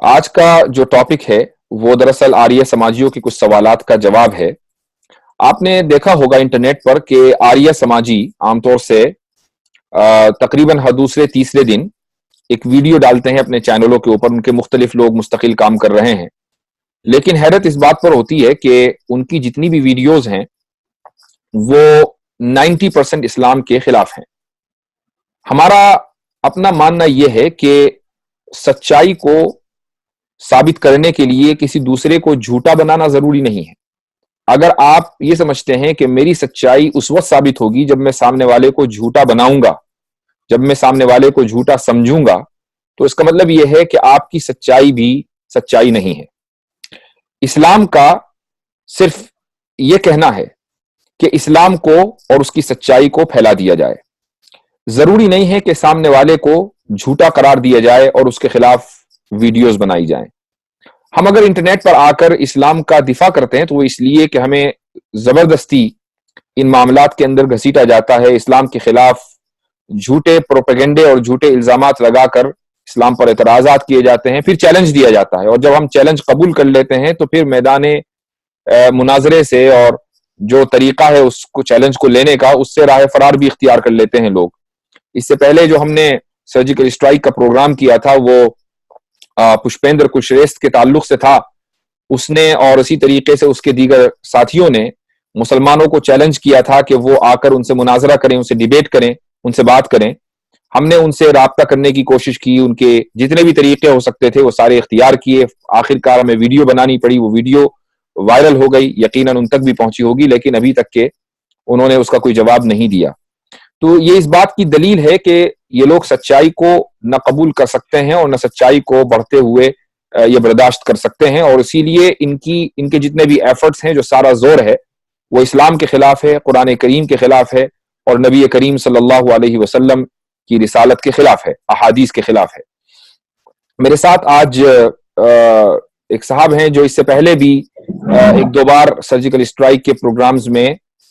آج کا جو ٹاپک ہے وہ دراصل آریہ سماجیوں کے کچھ سوالات کا جواب ہے۔ آپ نے دیکھا ہوگا انٹرنیٹ پر کہ آریہ سماجی عام طور سے تقریباً ہر دوسرے تیسرے دن ایک ویڈیو ڈالتے ہیں اپنے چینلوں کے اوپر، ان کے مختلف لوگ مستقل کام کر رہے ہیں، لیکن حیرت اس بات پر ہوتی ہے کہ ان کی جتنی بھی ویڈیوز ہیں وہ 90% اسلام کے خلاف ہیں۔ ہمارا اپنا ماننا یہ ہے کہ سچائی کو ثابت کرنے کے لیے کسی دوسرے کو جھوٹا بنانا ضروری نہیں ہے۔ اگر آپ یہ سمجھتے ہیں کہ میری سچائی اس وقت ثابت ہوگی جب میں سامنے والے کو جھوٹا بناؤں گا، جب میں سامنے والے کو جھوٹا سمجھوں گا، تو اس کا مطلب یہ ہے کہ آپ کی سچائی بھی سچائی نہیں ہے۔ اسلام کا صرف یہ کہنا ہے کہ اسلام کو اور اس کی سچائی کو پھیلا دیا جائے، ضروری نہیں ہے کہ سامنے والے کو جھوٹا قرار دیا جائے اور اس کے خلاف ویڈیوز بنائی جائیں۔ ہم اگر انٹرنیٹ پر آ کر اسلام کا دفاع کرتے ہیں تو وہ اس لیے کہ ہمیں زبردستی ان معاملات کے اندر گھسیٹا جاتا ہے، اسلام کے خلاف جھوٹے پروپیگنڈے اور جھوٹے الزامات لگا کر اسلام پر اعتراضات کیے جاتے ہیں، پھر چیلنج دیا جاتا ہے، اور جب ہم چیلنج قبول کر لیتے ہیں تو پھر میدان مناظرے سے اور جو طریقہ ہے اس کو چیلنج کو لینے کا، اس سے راہ فرار بھی اختیار کر لیتے ہیں لوگ۔ اس سے پہلے جو ہم نے سرجیکل اسٹرائک کا پروگرام کیا تھا وہ پشپیندر کشریسٹ کے تعلق سے تھا۔ اس نے اور اسی طریقے سے اس کے دیگر ساتھیوں نے مسلمانوں کو چیلنج کیا تھا کہ وہ آ کر ان سے مناظرہ کریں، ان سے ڈیبیٹ کریں، ان سے بات کریں۔ ہم نے ان سے رابطہ کرنے کی کوشش کی، ان کے جتنے بھی طریقے ہو سکتے تھے وہ سارے اختیار کیے۔ آخر کار ہمیں ویڈیو بنانی پڑی، وہ ویڈیو وائرل ہو گئی، یقیناً ان تک بھی پہنچی ہوگی، لیکن ابھی تک کہ انہوں نے اس کا کوئی جواب نہیں دیا۔ تو یہ اس بات کی دلیل ہے کہ یہ لوگ سچائی کو نہ قبول کر سکتے ہیں اور نہ سچائی کو بڑھتے ہوئے یہ برداشت کر سکتے ہیں، اور اسی لیے ان کے جتنے بھی ایفرٹس ہیں، جو سارا زور ہے وہ اسلام کے خلاف ہے، قرآن کریم کے خلاف ہے، اور نبی کریم صلی اللہ علیہ وسلم کی رسالت کے خلاف ہے، احادیث کے خلاف ہے۔ میرے ساتھ آج ایک صاحب ہیں جو اس سے پہلے بھی ایک دو بار سرجیکل اسٹرائک کے پروگرامز میں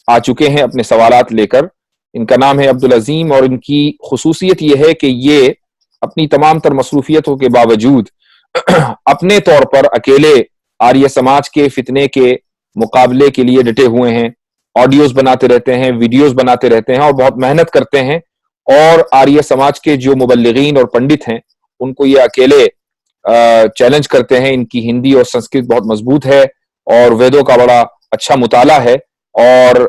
آ چکے ہیں اپنے سوالات لے کر۔ ان کا نام ہے عبدالعظیم، اور ان کی خصوصیت یہ ہے کہ یہ اپنی تمام تر مصروفیتوں کے باوجود اپنے طور پر اکیلے آریہ سماج کے فتنے کے مقابلے کے لیے ڈٹے ہوئے ہیں، آڈیوز بناتے رہتے ہیں، ویڈیوز بناتے رہتے ہیں، اور بہت محنت کرتے ہیں، اور آریہ سماج کے جو مبلغین اور پنڈت ہیں ان کو یہ اکیلے چیلنج کرتے ہیں۔ ان کی ہندی اور سنسکرت بہت مضبوط ہے، اور ویدوں کا بڑا اچھا مطالعہ ہے، اور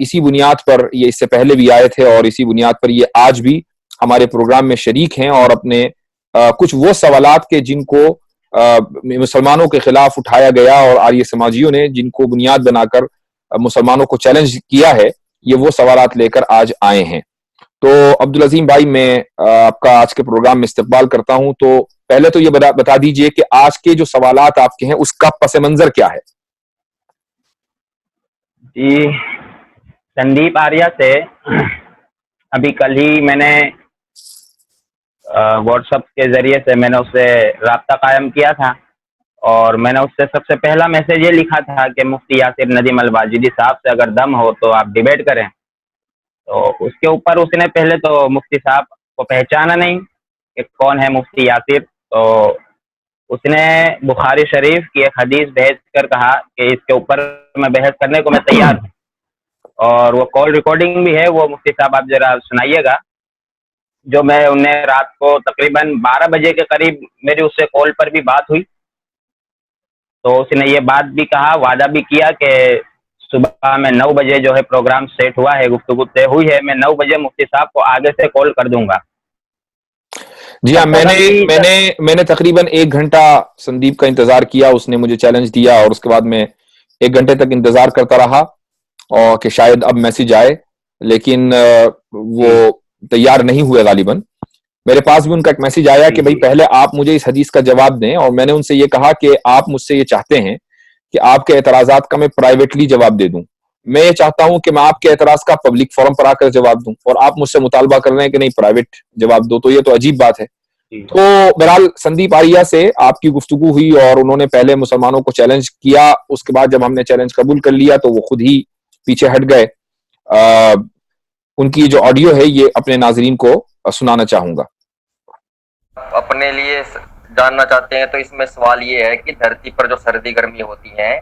اسی بنیاد پر یہ اس سے پہلے بھی آئے تھے، اور اسی بنیاد پر یہ آج بھی ہمارے پروگرام میں شریک ہیں، اور اپنے کچھ وہ سوالات کے جن کو مسلمانوں کے خلاف اٹھایا گیا اور آریہ سماجیوں نے جن کو بنیاد بنا کر مسلمانوں کو چیلنج کیا ہے، یہ وہ سوالات لے کر آج آئے ہیں۔ تو عبدالعظیم بھائی، میں آپ کا آج کے پروگرام میں استقبال کرتا ہوں۔ تو پہلے تو یہ بتا دیجئے کہ آج کے جو سوالات آپ کے ہیں اس کا پس منظر کیا ہے؟ جی، سندیپ آریہ سے ابھی کل ہی میں نے واٹس ایپ کے ذریعے سے میں نے اس سے رابطہ قائم کیا تھا، اور میں نے اس سے سب سے پہلا میسج یہ لکھا تھا کہ مفتی یاسر ندیم الواجدی صاحب سے اگر دم ہو تو آپ ڈیبیٹ کریں۔ تو اس کے اوپر اس نے پہلے تو مفتی صاحب کو پہچانا نہیں کہ کون ہے مفتی یاسر، تو اس نے بخاری شریف کی ایک حدیث بھیج کر کہا کہ اس کے اوپر میں بحث کرنے کو میں تیار ہوں، اور وہ کال ریکارڈنگ بھی ہے، وہ مفتی صاحب آپ ذرا سنائیے گا، جو میں انہیں رات کو تقریباً 12 بجے کے قریب میری اس سے کال پر بھی بات ہوئی۔ تو اس نے یہ بات بھی کہا، وعدہ بھی کیا کہ صبح میں 9 بجے جو ہے پروگرام سیٹ ہوا ہے، گفتگو طے ہوئی ہے، میں 9 بجے مفتی صاحب کو آگے سے کال کر دوں گا۔ جی ہاں، میں نے تقریباً 1 گھنٹہ سندیپ کا انتظار کیا، اس نے مجھے چیلنج دیا، اور اس کے بعد میں 1 گھنٹے تک انتظار کرتا رہا اور کہ شاید اب میسج آئے، لیکن وہ تیار نہیں ہوئے غالباً۔ میرے پاس بھی ان کا ایک میسج آیا کہ بھائی پہلے آپ مجھے اس حدیث کا جواب دیں، اور میں نے ان سے یہ کہا کہ آپ مجھ سے یہ چاہتے ہیں کہ آپ کے اعتراضات کا میں پرائیویٹلی جواب دے دوں۔ میں یہ چاہتا ہوں کہ میں آپ کے اعتراض کا پبلک فورم پر آ کر جواب دوں، اور آپ مجھ سے مطالبہ کر رہے ہیں کہ نہیں پرائیویٹ جواب دو، تو یہ تو عجیب بات ہے۔ تو بہرحال سندیپ آریہ سے آپ کی گفتگو ہوئی، اور انہوں نے پہلے مسلمانوں کو چیلنج کیا، اس کے بعد جب ہم نے چیلنج قبول کر لیا تو وہ خود ہی پیچھے ہٹ گئے۔ ان کی جو آڈیو ہے یہ اپنے ناظرین کو سنانا چاہوں گا۔ اپنے لیے جاننا چاہتے ہیں تو اس میں سوال یہ ہے کہ دھرتی پر جو سردی گرمی ہوتی ہیں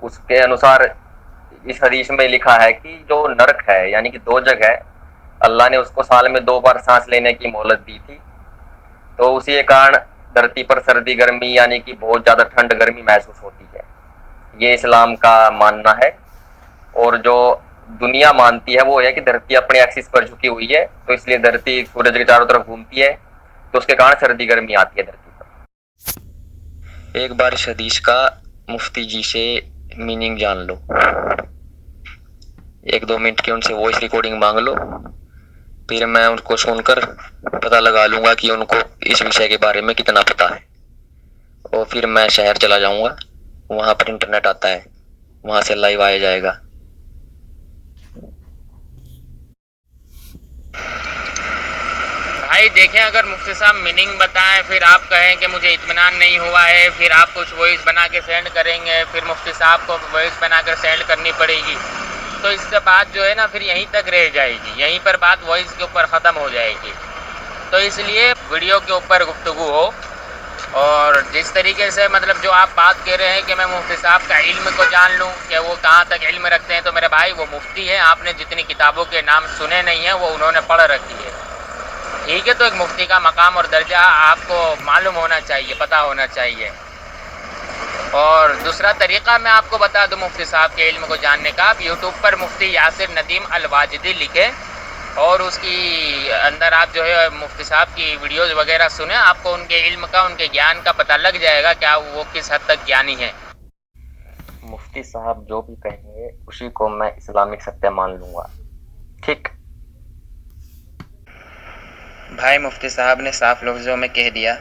اس کے انوسار اس حدیث میں لکھا ہے کہ جو نرک ہے یعنی کہ دوزخ ہے اللہ نے اس کو سال میں 2 بار سانس لینے کی مہلت دی تھی، تو اسی کے کارن دھرتی پر سردی گرمی یعنی کہ بہت زیادہ ٹھنڈ گرمی محسوس ہوتی ہے، یہ اسلام کا ماننا ہے۔ اور جو دنیا مانتی ہے وہ ہے کہ دھرتی اپنے ایکسس پر جھکی ہوئی ہے، تو اس لیے دھرتی سورج کے چاروں طرف گھومتی ہے، تو اس کے کارن سردی گرمی آتی ہے دھرتی پر۔ ایک بار اس حدیث کا مفتی جی سے میننگ جان لو، 1-2 منٹ کی ان سے وائس ریکارڈنگ مانگ لو، پھر میں ان کو سن کر پتہ لگا لوں گا کہ ان کو اس وشے کے بارے میں کتنا پتہ ہے، اور پھر میں شہر چلا جاؤں گا، وہاں پر انٹرنیٹ آتا ہے، وہاں سے لائیو آیا جائے گا۔ بھائی دیکھیں، اگر مفتی صاحب میننگ بتائیں پھر آپ کہیں کہ مجھے اطمینان نہیں ہوا ہے، پھر آپ کچھ وائس بنا کے سینڈ کریں گے، پھر مفتی صاحب کو وائس بنا کر سینڈ کرنی پڑے گی، تو اس سے بات جو ہے نا پھر یہیں تک رہ جائے گی، یہیں پر بات وائس کے اوپر ختم ہو جائے گی۔ تو اس لیے ویڈیو کے اوپر گفتگو ہو، اور جس طریقے سے مطلب جو آپ بات کہہ رہے ہیں کہ میں مفتی صاحب کا علم کو جان لوں کہ وہ کہاں تک علم رکھتے ہیں، تو میرے بھائی وہ مفتی ہیں، آپ نے جتنی کتابوں کے نام سنے نہیں ہیں وہ انہوں نے پڑھ رکھی ہے، ٹھیک ہے؟ تو ایک مفتی کا مقام اور درجہ آپ کو معلوم ہونا چاہیے، پتہ ہونا چاہیے۔ اور دوسرا طریقہ میں آپ کو بتا دوں مفتی صاحب کے علم کو جاننے کا، آپ یوٹیوب پر مفتی یاسر ندیم الواجدی لکھیں اور اس کی اندر آپ جو ہے مفتی صاحب کی ویڈیوز وغیرہ سنیں، آپ کو ان کے علم کا، ان کے گیان کا پتہ لگ جائے گا کہ وہ کس حد تک گیانی ہے۔ مفتی صاحب جو بھی کہیں گے اسی کو میں اسلامک ستیہ مان لوں گا، ٹھیک؟ بھائی مفتی صاحب نے صاف لفظوں میں کہہ دیا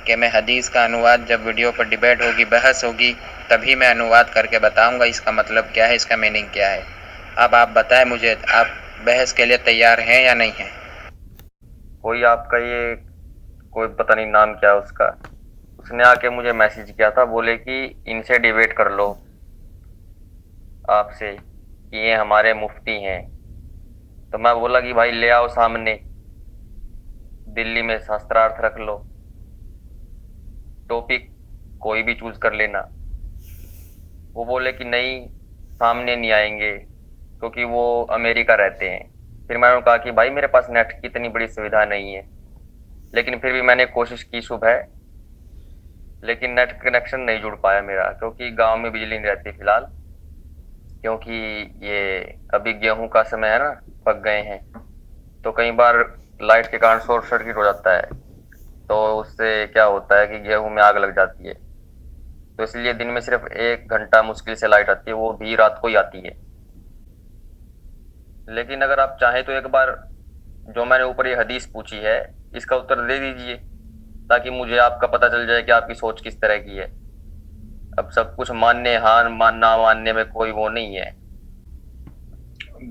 کہ میں حدیث کا انواد جب ویڈیو پر ڈیبیٹ ہوگی، بحث ہوگی، تبھی میں انواد کر کے بتاؤں گا اس کا مطلب کیا ہے، اس کا میننگ کیا ہے۔ اب آپ بتائیں مجھے، آپ بحث کے لیے تیار ہیں یا نہیں ہیں؟ کوئی آپ کا یہ کوئی پتہ نہیں نام کیا اس کا، اس نے آ کے مجھے میسج کیا تھا، بولے کہ ان سے ڈیبیٹ کر لو آپ سے، کہ یہ ہمارے مفتی ہیں۔ تو میں بولا کہ بھائی لے آؤ سامنے، دلی میں شاسترارتھ رکھ لو، ٹاپک کوئی بھی چوز کر لینا۔ وہ بولے کہ نہیں سامنے نہیں آئیں گے کیونکہ وہ امریکہ رہتے ہیں۔ پھر میں نے کہا کہ بھائی میرے پاس نیٹ کی اتنی بڑی سویدھا نہیں ہے، لیکن پھر بھی میں نے کوشش کی صبح، لیکن نیٹ کنیکشن نہیں جڑ پایا میرا، کیونکہ گاؤں میں بجلی نہیں رہتی فی الحال، کیونکہ یہ ابھی گیہوں کا سمے ہے نا، پک گئے ہیں، تو کئی بار لائٹ کے کارن شارٹ سرکٹ ہو جاتا ہے، تو اس سے کیا ہوتا ہے کہ گیہوں میں آگ لگ جاتی ہے، تو اس لیے دن میں صرف 1 گھنٹہ مشکل سے لائٹ آتی ہے، وہ بھی رات کو ہی آتی ہے۔ لیکن اگر آپ چاہیں تو ایک بار جو میں نے اوپر یہ حدیث پوچھی ہے اس کا اتر دے دیجئے، تاکہ مجھے آپ کا پتہ چل جائے کہ آپ کی سوچ کس طرح کی ہے۔ اب سب کچھ ماننے ہاں نہ ماننے میں کوئی وہ نہیں ہے۔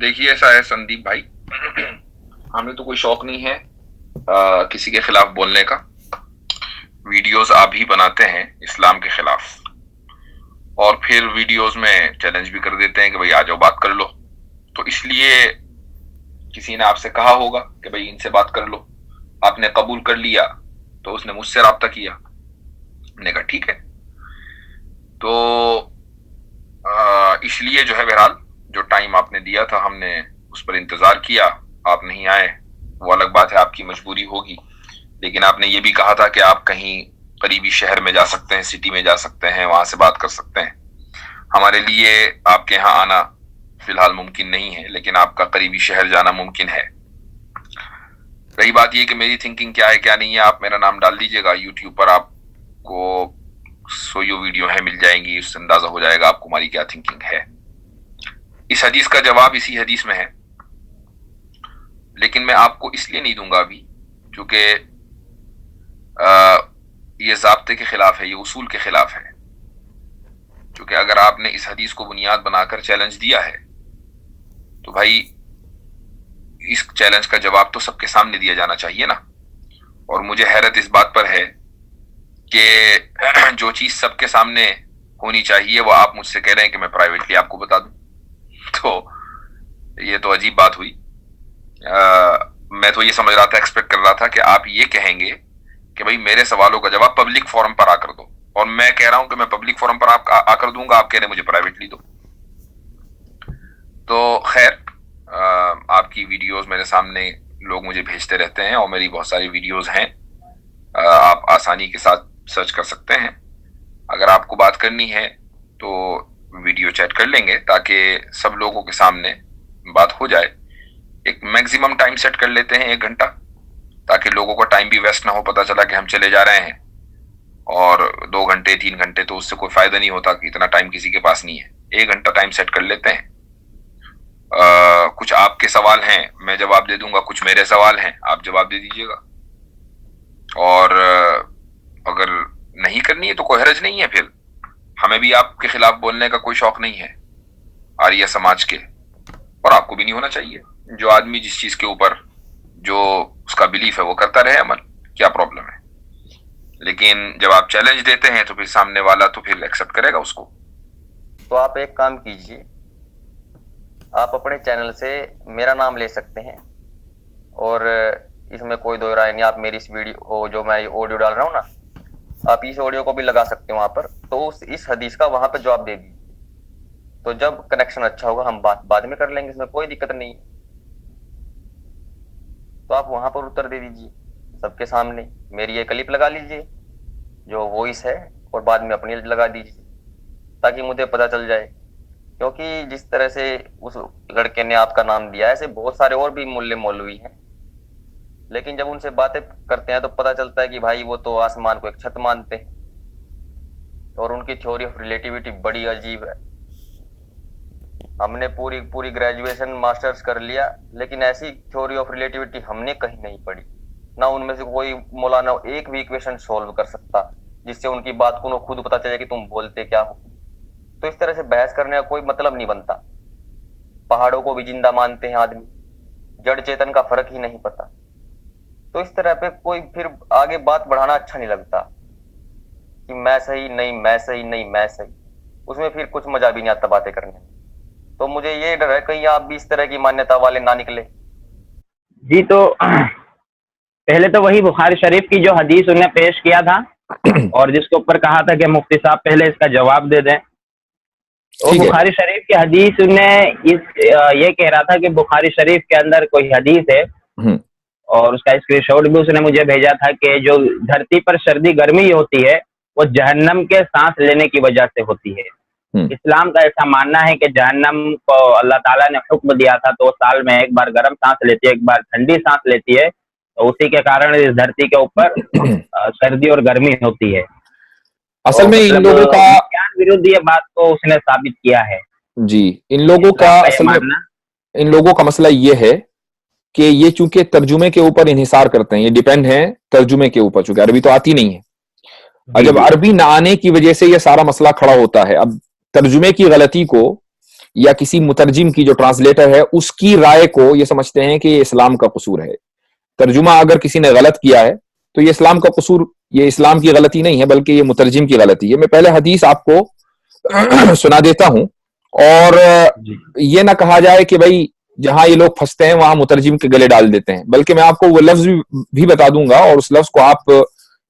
دیکھیے ایسا ہے سندیپ بھائی، ہمیں تو کوئی شوق نہیں ہے کسی کے خلاف بولنے کا، ویڈیوز آپ ہی بناتے ہیں اسلام کے خلاف، اور پھر ویڈیوز میں چیلنج بھی کر دیتے ہیں کہ بھائی آ جاؤ بات کر لو، تو اس لیے کسی نے آپ سے کہا ہوگا کہ بھائی ان سے بات کر لو، آپ نے قبول کر لیا، تو اس نے مجھ سے رابطہ کیا، میں نے کہا ٹھیک ہے، تو اس لیے جو ہے بہرحال جو ٹائم آپ نے دیا تھا ہم نے اس پر انتظار کیا، آپ نہیں آئے، وہ الگ بات ہے، آپ کی مجبوری ہوگی، لیکن آپ نے یہ بھی کہا تھا کہ آپ کہیں قریبی شہر میں جا سکتے ہیں، سٹی میں جا سکتے ہیں، وہاں سے بات کر سکتے ہیں۔ ہمارے لیے آپ کے یہاں آنا فی الحال ممکن نہیں ہے، لیکن آپ کا قریبی شہر جانا ممکن ہے۔ رہی بات یہ کہ میری تھنکنگ کیا ہے کیا نہیں ہے، آپ میرا نام ڈال دیجیے گا یوٹیوب پر، آپ کو سویو ویڈیو ہے مل جائیں گی، اس سے اندازہ ہو جائے گا آپ کو ہماری کیا تھنکنگ ہے۔ اس حدیث کا جواب اسی حدیث میں ہے، لیکن میں آپ کو اس لیے نہیں دوں گا ابھی کیونکہ یہ ضابطے کے خلاف ہے، یہ اصول کے خلاف ہے، کیونکہ اگر آپ نے اس حدیث کو بنیاد بنا کر چیلنج دیا ہے تو بھائی اس چیلنج کا جواب تو سب کے سامنے دیا جانا چاہیے نا۔ اور مجھے حیرت اس بات پر ہے کہ جو چیز سب کے سامنے ہونی چاہیے وہ آپ مجھ سے کہہ رہے ہیں کہ میں پرائیویٹلی آپ کو بتا دوں، تو یہ تو عجیب بات ہوئی۔ میں تو یہ سمجھ رہا تھا، ایکسپیکٹ کر رہا تھا کہ آپ یہ کہیں گے कि भाई मेरे सवालों का जवाब पब्लिक फोरम पर आकर दो, और मैं कह रहा हूं कि मैं पब्लिक फोरम पर आकर दूंगा, आप कह रहे मुझे प्राइवेटली दो। तो खैर, आपकी वीडियोस मेरे सामने लोग मुझे भेजते रहते हैं और मेरी बहुत सारी वीडियोस हैं, आप आसानी के साथ सर्च कर सकते हैं। अगर आपको बात करनी है तो वीडियो चैट कर लेंगे ताकि सब लोगों के सामने बात हो जाए। एक मैक्सिमम टाइम सेट कर लेते हैं 1 घंटा, ताकि लोगों का टाइम भी वेस्ट ना हो। पता चला कि हम चले जा रहे हैं और 2 घंटे 3 घंटे, तो उससे कोई फायदा नहीं होता कि इतना टाइम किसी के पास नहीं है। 1 घंटा टाइम सेट कर लेते हैं। कुछ आपके सवाल हैं, मैं जवाब दे दूंगा, कुछ मेरे सवाल हैं, आप जवाब दे दीजिएगा। और अगर नहीं करनी है तो कोई हर्ज नहीं है, फिर हमें भी आपके खिलाफ बोलने का कोई शौक नहीं है आर्य समाज के, और आपको भी नहीं होना चाहिए। जो आदमी जिस चीज के ऊपर जो उसका बिलीफ है वो करता रहे अमल, क्या प्रॉब्लम है। लेकिन जब आप चैलेंज देते हैं तो फिर सामने वाला तो फिर एक्सेप्ट करेगा उसको। तो आप एक काम कीजिए, आप अपने चैनल से मेरा नाम ले सकते हैं, और इसमें कोई दो राय नहीं। आप मेरी इस वीडियो जो मैं ऑडियो डाल रहा हूँ ना, आप इस ऑडियो को भी लगा सकते हैं वहां पर, तो इस हदीस का वहां पर जवाब दे दीजिए। तो जब कनेक्शन अच्छा होगा हम बात बाद में कर लेंगे, इसमें कोई दिक्कत नहीं है। तो आप वहां पर उत्तर दे दीजिए सबके सामने, मेरी ये क्लिप लगा लीजिए जो वॉइस है, और बाद में अपनी लगा दीजिए, ताकि मुझे पता चल जाए। क्योंकि जिस तरह से उस लड़के ने आपका नाम दिया है, ऐसे बहुत सारे और भी मुल्ले मौलवी हैं, लेकिन जब उनसे बातें करते हैं तो पता चलता है कि भाई वो तो आसमान को एक छत मानते हैं, और उनकी थ्योरी ऑफ रिलेटिविटी बड़ी अजीब है। हमने पूरी ग्रेजुएशन मास्टर्स कर लिया, लेकिन ऐसी थ्योरी ऑफ रिलेटिविटी हमने कहीं नहीं पढ़ी। ना उनमें से कोई मौलाना एक भी इक्वेशन सोल्व कर सकता जिससे उनकी बात को खुद पता चले कि तुम बोलते क्या हो। तो इस तरह से बहस करने का कोई मतलब नहीं बनता। पहाड़ों को भी जिंदा मानते हैं आदमी, जड़ चेतन का फर्क ही नहीं पता। तो इस तरह पे कोई फिर आगे बात बढ़ाना अच्छा नहीं लगता कि मैं सही नहीं, मैं सही नहीं, मैं सही। उसमें फिर कुछ मजा भी नहीं आता बातें करने में। तो मुझे ये डर है कहीं आप भी इस तरह की मान्यता वाले ना निकले। जी, तो पहले तो वही बुखारी शरीफ की जो हदीस उन्हें पेश किया था और जिसके ऊपर कहा था कि मुफ्ती साहब पहले इसका जवाब दे दें। वो बुखारी शरीफ की हदीस उन्हें ये कह रहा था कि बुखारी शरीफ के अंदर कोई हदीस है, और उसका स्क्रीनशॉट भी उसने मुझे भेजा था कि जो धरती पर सर्दी गर्मी होती है वो जहन्नम के सांस लेने की वजह से होती है। इस्लाम का ऐसा मानना है कि जहन्नम को अल्लाह ताला ने हुक्म दिया था, तो साल में एक बार गर्म सांस लेती है, एक बार ठंडी सांस लेती है, तो उसी के कारण इस धरती के ऊपर सर्दी और गर्मी होती है। असल में इन लोगों का विरुद्ध ये बात को उसने साबित किया है। जी, इन लोगों का असल में इन लोगों का मसला ये है कि ये चूंकि तर्जुमे के ऊपर इन्हिसार करते हैं, ये डिपेंड है तर्जुमे के ऊपर, चूंकि अरबी तो आती नहीं है, और जब अरबी ना आने की वजह से ये सारा मसला खड़ा होता है। अब तर्जुमे की गलती को या किसी मुतरजिम की जो ट्रांसलेटर है उसकी राय को ये समझते हैं कि ये इस्लाम का कसूर है। तर्जुमा अगर किसी ने गलत किया है तो ये इस्लाम का कसूर, ये इस्लाम की गलती नहीं है, बल्कि ये मुतरजिम की गलती है। मैं पहले हदीस आपको सुना देता हूं, और ये ना कहा जाए कि भाई जहां ये लोग फंसते हैं वहां मुतरजिम के गले डाल देते हैं, बल्कि मैं आपको वो लफ्ज भी बता दूंगा, और उस लफ्ज को आप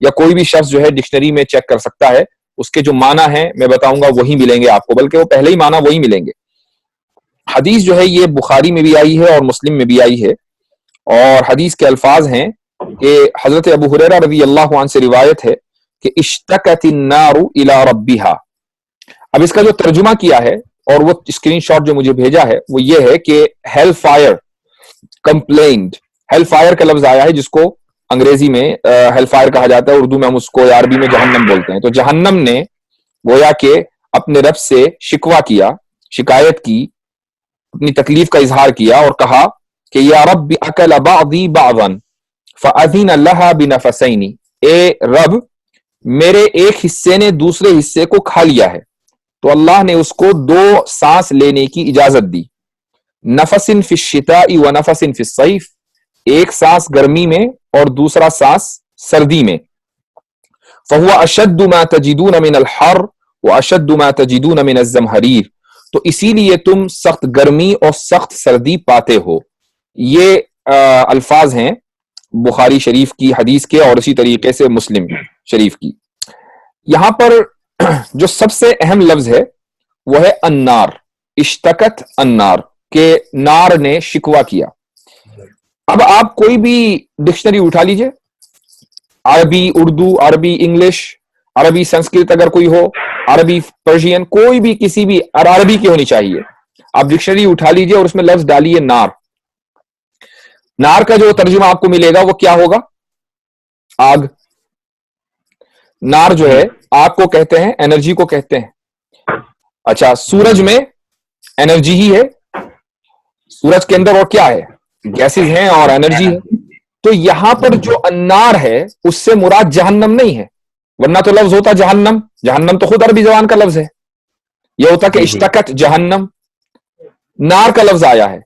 या कोई भी शख्स जो है डिक्शनरी में चेक कर सकता है, उसके जो माना है मैं बताऊंगा वही मिलेंगे आपको, बल्कि वो पहले ही माना वही मिलेंगे। हदीस जो है ये बुखारी में भी आई है और मुस्लिम में भी आई है, और हदीस के अल्फाज हैं कि हजरत अबू हुरैरा रज़ी अल्लाहु अन्हु से रिवायत है कि इश्तकतिन नारु इला रब्बिहा। अब इसका जो तर्जुमा किया है और वो स्क्रीनशॉट जो मुझे भेजा है वो ये है कि hello fire complained. Hello fire का लफ्ज आया है जिसको अंग्रेजी में हेल फायर कहा जाता है, उर्दू में हम उसको अरबी में जहन्नम बोलते हैं। तो जहन्नम ने गोया के अपने रब से शिकवा किया, शिकायत की, अपनी तकलीफ का इजहार किया और कहा कि या रब अकल बादी बादन फअज़िन लहा बिनफसैनी, ए रब मेरे एक हिस्से ने दूसरे हिस्से को खा लिया है, तो अल्लाह ने उसको 2 सांस लेने की इजाजत दी। नफसिन फिश शिताई व नफसिन फिश सैफ, एक सांस गर्मी में और दूसरा सांस सर्दी में। फहुवा अशद्दु मा तजिदून मिन अल हर व अशद्दु मा तजिदून मिन अज़्ज़महरीर, तो इसीलिए तुम सख्त गर्मी और सख्त सर्दी पाते हो। ये अल्फाज हैं بخاری شریف کی حدیث کے اور اسی طریقے سے مسلم شریف کی. یہاں پر جو سب سے اہم لفظ ہے وہ ہے النار، اشتکت النار، کہ نار نے شکوہ کیا. اب آپ کوئی بھی ڈکشنری اٹھا لیجئے، عربی، اردو، عربی انگلش، عربی سنسکرت اگر کوئی ہو، عربی پرشین، کوئی بھی کسی بھی عربی کی ہونی چاہیے. آپ ڈکشنری اٹھا لیجئے اور اس میں لفظ ڈالیے نار. نار کا جو ترجمہ آپ کو ملے گا وہ کیا ہوگا؟ آگ. نار جو ہے آگ کو کہتے ہیں، انرجی کو کہتے ہیں. اچھا، سورج میں انرجی ہی ہے، سورج کے اندر اور کیا ہے؟ گیسز ہیں اور انرجی ہے. تو یہاں پر جو النار ہے اس سے مراد جہنم نہیں ہے، ورنہ تو لفظ ہوتا جہنم. جہنم تو خود عربی زبان کا لفظ ہے. یہ ہوتا کہ اشتکت جہنم، نار کا لفظ آیا ہے.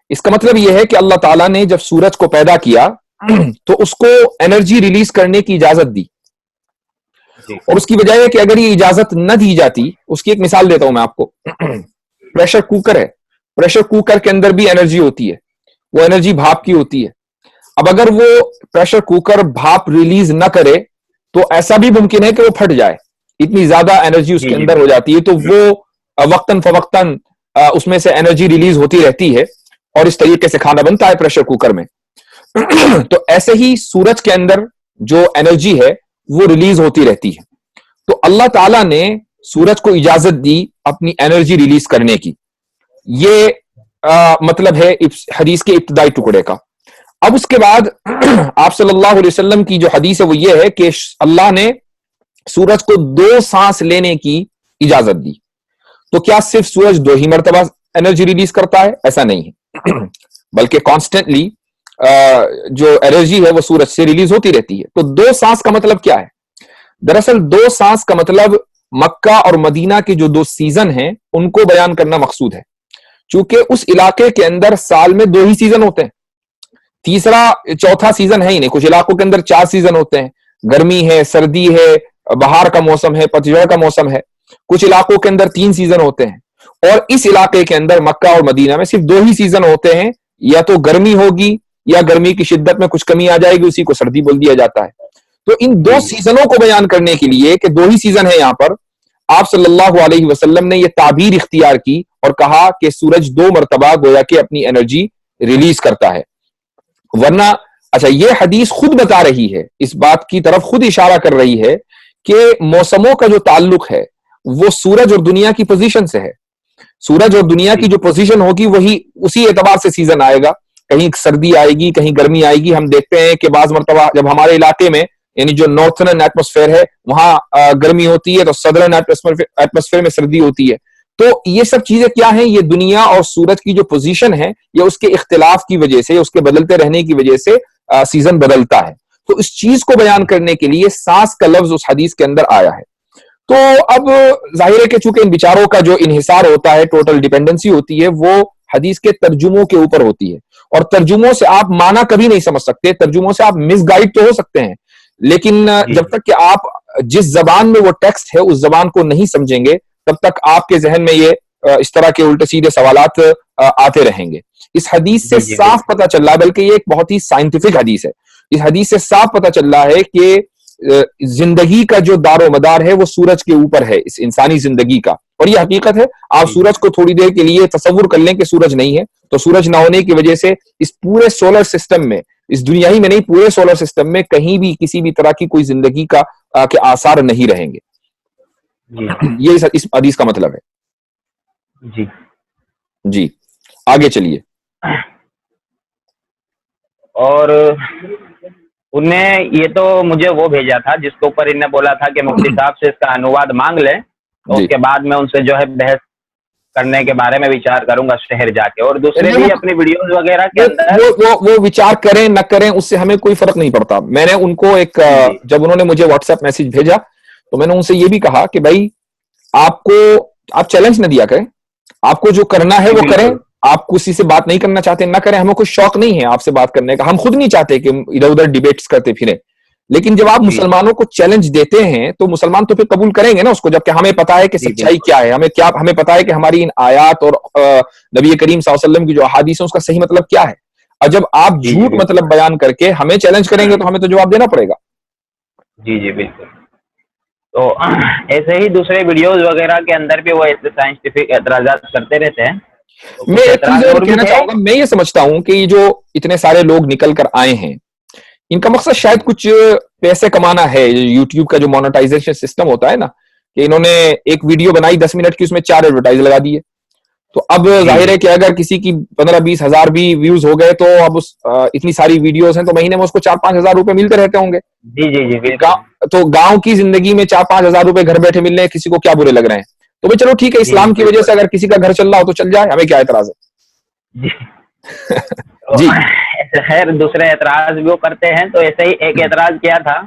اس کا مطلب یہ ہے کہ اللہ تعالیٰ نے جب سورج کو پیدا کیا تو اس کو انرجی ریلیز کرنے کی اجازت دی، اور اس کی وجہ ہے کہ اگر یہ اجازت نہ دی جاتی، اس کی ایک مثال دیتا ہوں میں آپ کو. پریشر کوکر ہے، پریشر کوکر کے اندر بھی انرجی ہوتی ہے، وہ انرجی بھاپ کی ہوتی ہے. اب اگر وہ پریشر کوکر بھاپ ریلیز نہ کرے تو ایسا بھی ممکن ہے کہ وہ پھٹ جائے، اتنی زیادہ انرجی اس کے اندر ہو جاتی ہے. تو وہ وقتاً فوقتاً اس میں سے انرجی ریلیز ہوتی رہتی ہے اور اس طریقے سے کھانا بنتا ہے پریشر کوکر میں. تو ایسے ہی سورج کے اندر جو انرجی ہے وہ ریلیز ہوتی رہتی ہے. تو اللہ تعالیٰ نے سورج کو اجازت دی اپنی انرجی ریلیز کرنے کی. یہ مطلب ہے حدیث کے ابتدائی ٹکڑے کا. اب اس کے بعد آپ صلی اللہ علیہ وسلم کی جو حدیث ہے وہ یہ ہے کہ اللہ نے سورج کو 2 سانس لینے کی اجازت دی. تو کیا صرف سورج 2 ہی مرتبہ انرجی ریلیز کرتا ہے؟ ایسا نہیں ہے، بلکہ کانسٹنٹلی جو انرجی ہے وہ سورج سے ریلیز ہوتی رہتی ہے. تو 2 سانس کا مطلب کیا ہے؟ دراصل 2 سانس کا مطلب مکہ اور مدینہ کے جو 2 سیزن ہیں ان کو بیان کرنا مقصود ہے. چونکہ اس علاقے کے اندر سال میں 2 ہی سیزن ہوتے ہیں، تیسرا چوتھا سیزن ہے ہی نہیں. کچھ علاقوں کے اندر 4 سیزن ہوتے ہیں، گرمی ہے، سردی ہے، بہار کا موسم ہے، پتجھڑ کا موسم ہے. کچھ علاقوں کے اندر 3 سیزن ہوتے ہیں، اور اس علاقے کے اندر مکہ اور مدینہ میں صرف 2 ہی سیزن ہوتے ہیں. یا تو گرمی ہوگی یا گرمی کی شدت میں کچھ کمی آ جائے گی، اسی کو سردی بول دیا جاتا ہے. تو ان 2 سیزنوں کو بیان کرنے کے لیے کہ 2 ہی سیزن ہے یہاں پر، آپ صلی اللہ علیہ وسلم نے یہ تعبیر اختیار کی اور کہا کہ سورج 2 مرتبہ گویا کہ اپنی انرجی ریلیز کرتا ہے. ورنہ اچھا، یہ حدیث خود بتا رہی ہے، اس بات کی طرف خود اشارہ کر رہی ہے کہ موسموں کا جو تعلق ہے وہ سورج اور دنیا کی پوزیشن سے ہے. سورج اور دنیا کی جو پوزیشن ہوگی وہی اسی اعتبار سے سیزن آئے گا. کہیں سردی آئے گی، کہیں گرمی آئے گی. ہم دیکھتے ہیں کہ بعض مرتبہ جب ہمارے علاقے میں یعنی جو نارتھرن ایٹماسفیئر ہے وہاں گرمی ہوتی ہے تو سدرن ایٹماسفیئر میں سردی ہوتی ہے. تو یہ سب چیزیں کیا ہیں؟ یہ دنیا اور سورج کی جو پوزیشن ہے یہ اس کے اختلاف کی وجہ سے، اس کے بدلتے رہنے کی وجہ سے سیزن بدلتا ہے. تو اس چیز کو بیان کرنے کے لیے سانس کا لفظ اس حدیث کے اندر آیا ہے. تو اب ظاہر ہے کہ چونکہ ان بیچاروں کا جو انحصار ہوتا ہے، ٹوٹل ڈیپینڈنسی ہوتی ہے، وہ حدیث کے ترجموں کے اوپر ہوتی ہے. اور ترجموں سے آپ معنی کبھی نہیں سمجھ سکتے، ترجموں سے آپ مس گائیڈ تو ہو سکتے ہیں، لیکن جب تک کہ آپ جس زبان میں وہ ٹیکسٹ ہے اس زبان کو نہیں سمجھیں گے تب تک آپ کے ذہن میں یہ اس طرح کے الٹے سیدھے سوالات آتے رہیں گے. اس حدیث سے صاف پتہ چل رہا ہے، بلکہ یہ ایک بہت ہی سائنٹیفک حدیث ہے. اس حدیث سے صاف پتہ چل رہا ہے کہ زندگی کا جو دار و مدار ہے وہ سورج کے اوپر ہے، اس انسانی زندگی کا. اور یہ حقیقت ہے. آپ سورج کو تھوڑی دیر کے لیے تصور کر لیں کہ سورج نہیں ہے، تو سورج نہ ہونے کی وجہ سے اس پورے سولر سسٹم میں، اس دنیا ہی میں نہیں، پورے سولر سسٹم میں کہیں بھی کسی بھی طرح کی کوئی زندگی کا کے آثار نہیں رہیں گے. یہ اس حدیث کا مطلب ہے. جی آگے چلیے. اور انہیں یہ تو مجھے وہ بھیجا تھا جس کے اوپر انہیں بولا تھا کہ مفتی صاحب سے اس کا انواد مانگ لیں، تو اس کے بعد میں ان سے جو ہے بحث کرنے کے بارے میں وچار کروں گا شہر جا کے. اور دوسرے بھی اپنی ویڈیوز وغیرہ کے اندر وہ وچار کریں نہ کریں اس سے ہمیں کوئی فرق نہیں پڑتا. میں نے ان کو ایک جب انہوں نے مجھے واٹس ایپ میسج بھیجا تو میں نے ان سے یہ بھی کہا کہ بھائی آپ چیلنج نہ دیا کریں، آپ کو جو کرنا ہے وہ کریں. آپ کسی سے بات نہیں کرنا چاہتے نہ کریں، ہمیں کوئی شوق نہیں ہے آپ سے بات کرنے کا. ہم خود نہیں چاہتے کہ ادھر ادھر ڈیبیٹس کرتے پھریں. لیکن جب آپ مسلمانوں کو چیلنج دیتے ہیں تو مسلمان تو پھر قبول کریں گے نا اس کو، جبکہ ہمیں پتا ہے کہ سچائی کیا ہے. ہمیں پتا ہے کہ ہماری ان آیات اور نبی کریم صلی اللہ علیہ وسلم کی جو احادیث ہیں اس کا صحیح مطلب کیا ہے. اور जब आप जी, झूठ बिल्कुल। मतलब बयान करके हमें चैलेंज करेंगे तो हमें तो जवाब देना पड़ेगा। जी जी बिल्कुल। तो ऐसे ही दूसरे वीडियोस वगैरह के अंदर भी वो ऐसे साइंटिफिक एतराजात करते रहते हैं, तो मैं कुछ एक चीज एतराज और और भी कहना थे। चाहूंगा, मैं ये समझता हूं कि ये जो इतने सारे लोग निकल कर आए हैं, इनका मकसद शायद कुछ पैसे कमाना है। यूट्यूब का जो मोनेटाइजेशन सिस्टम होता है ना, कि इन्होंने एक वीडियो बनाई 10 मिनट की, उसमें 4 एडवर्टाइज लगा दिए। तो अब जी जाहिर जी है कि अगर किसी की 15-20 हजार भी व्यूज हो गए, तो अब उस इतनी सारी वीडियोस हैं तो महीने में उसको 4-5 हजार रुपए मिलते रहते होंगे। जी जी जी बिल्कुल। गांव तो गांव की जिंदगी में 4-5 हजार रुपए घर बैठे मिल रहे हैं, किसी को क्या बुरे लग रहे हैं? तो भाई चलो ठीक है, जी जी इस्लाम की वजह बिल्कुल। से अगर किसी का घर चल रहा हो तो चल जाए, हमें क्या एतराज जी। है। तो जी। ऐसे खैर दूसरे एतराज भी वो करते हैं, तो ऐसे ही एक एतराज किया था।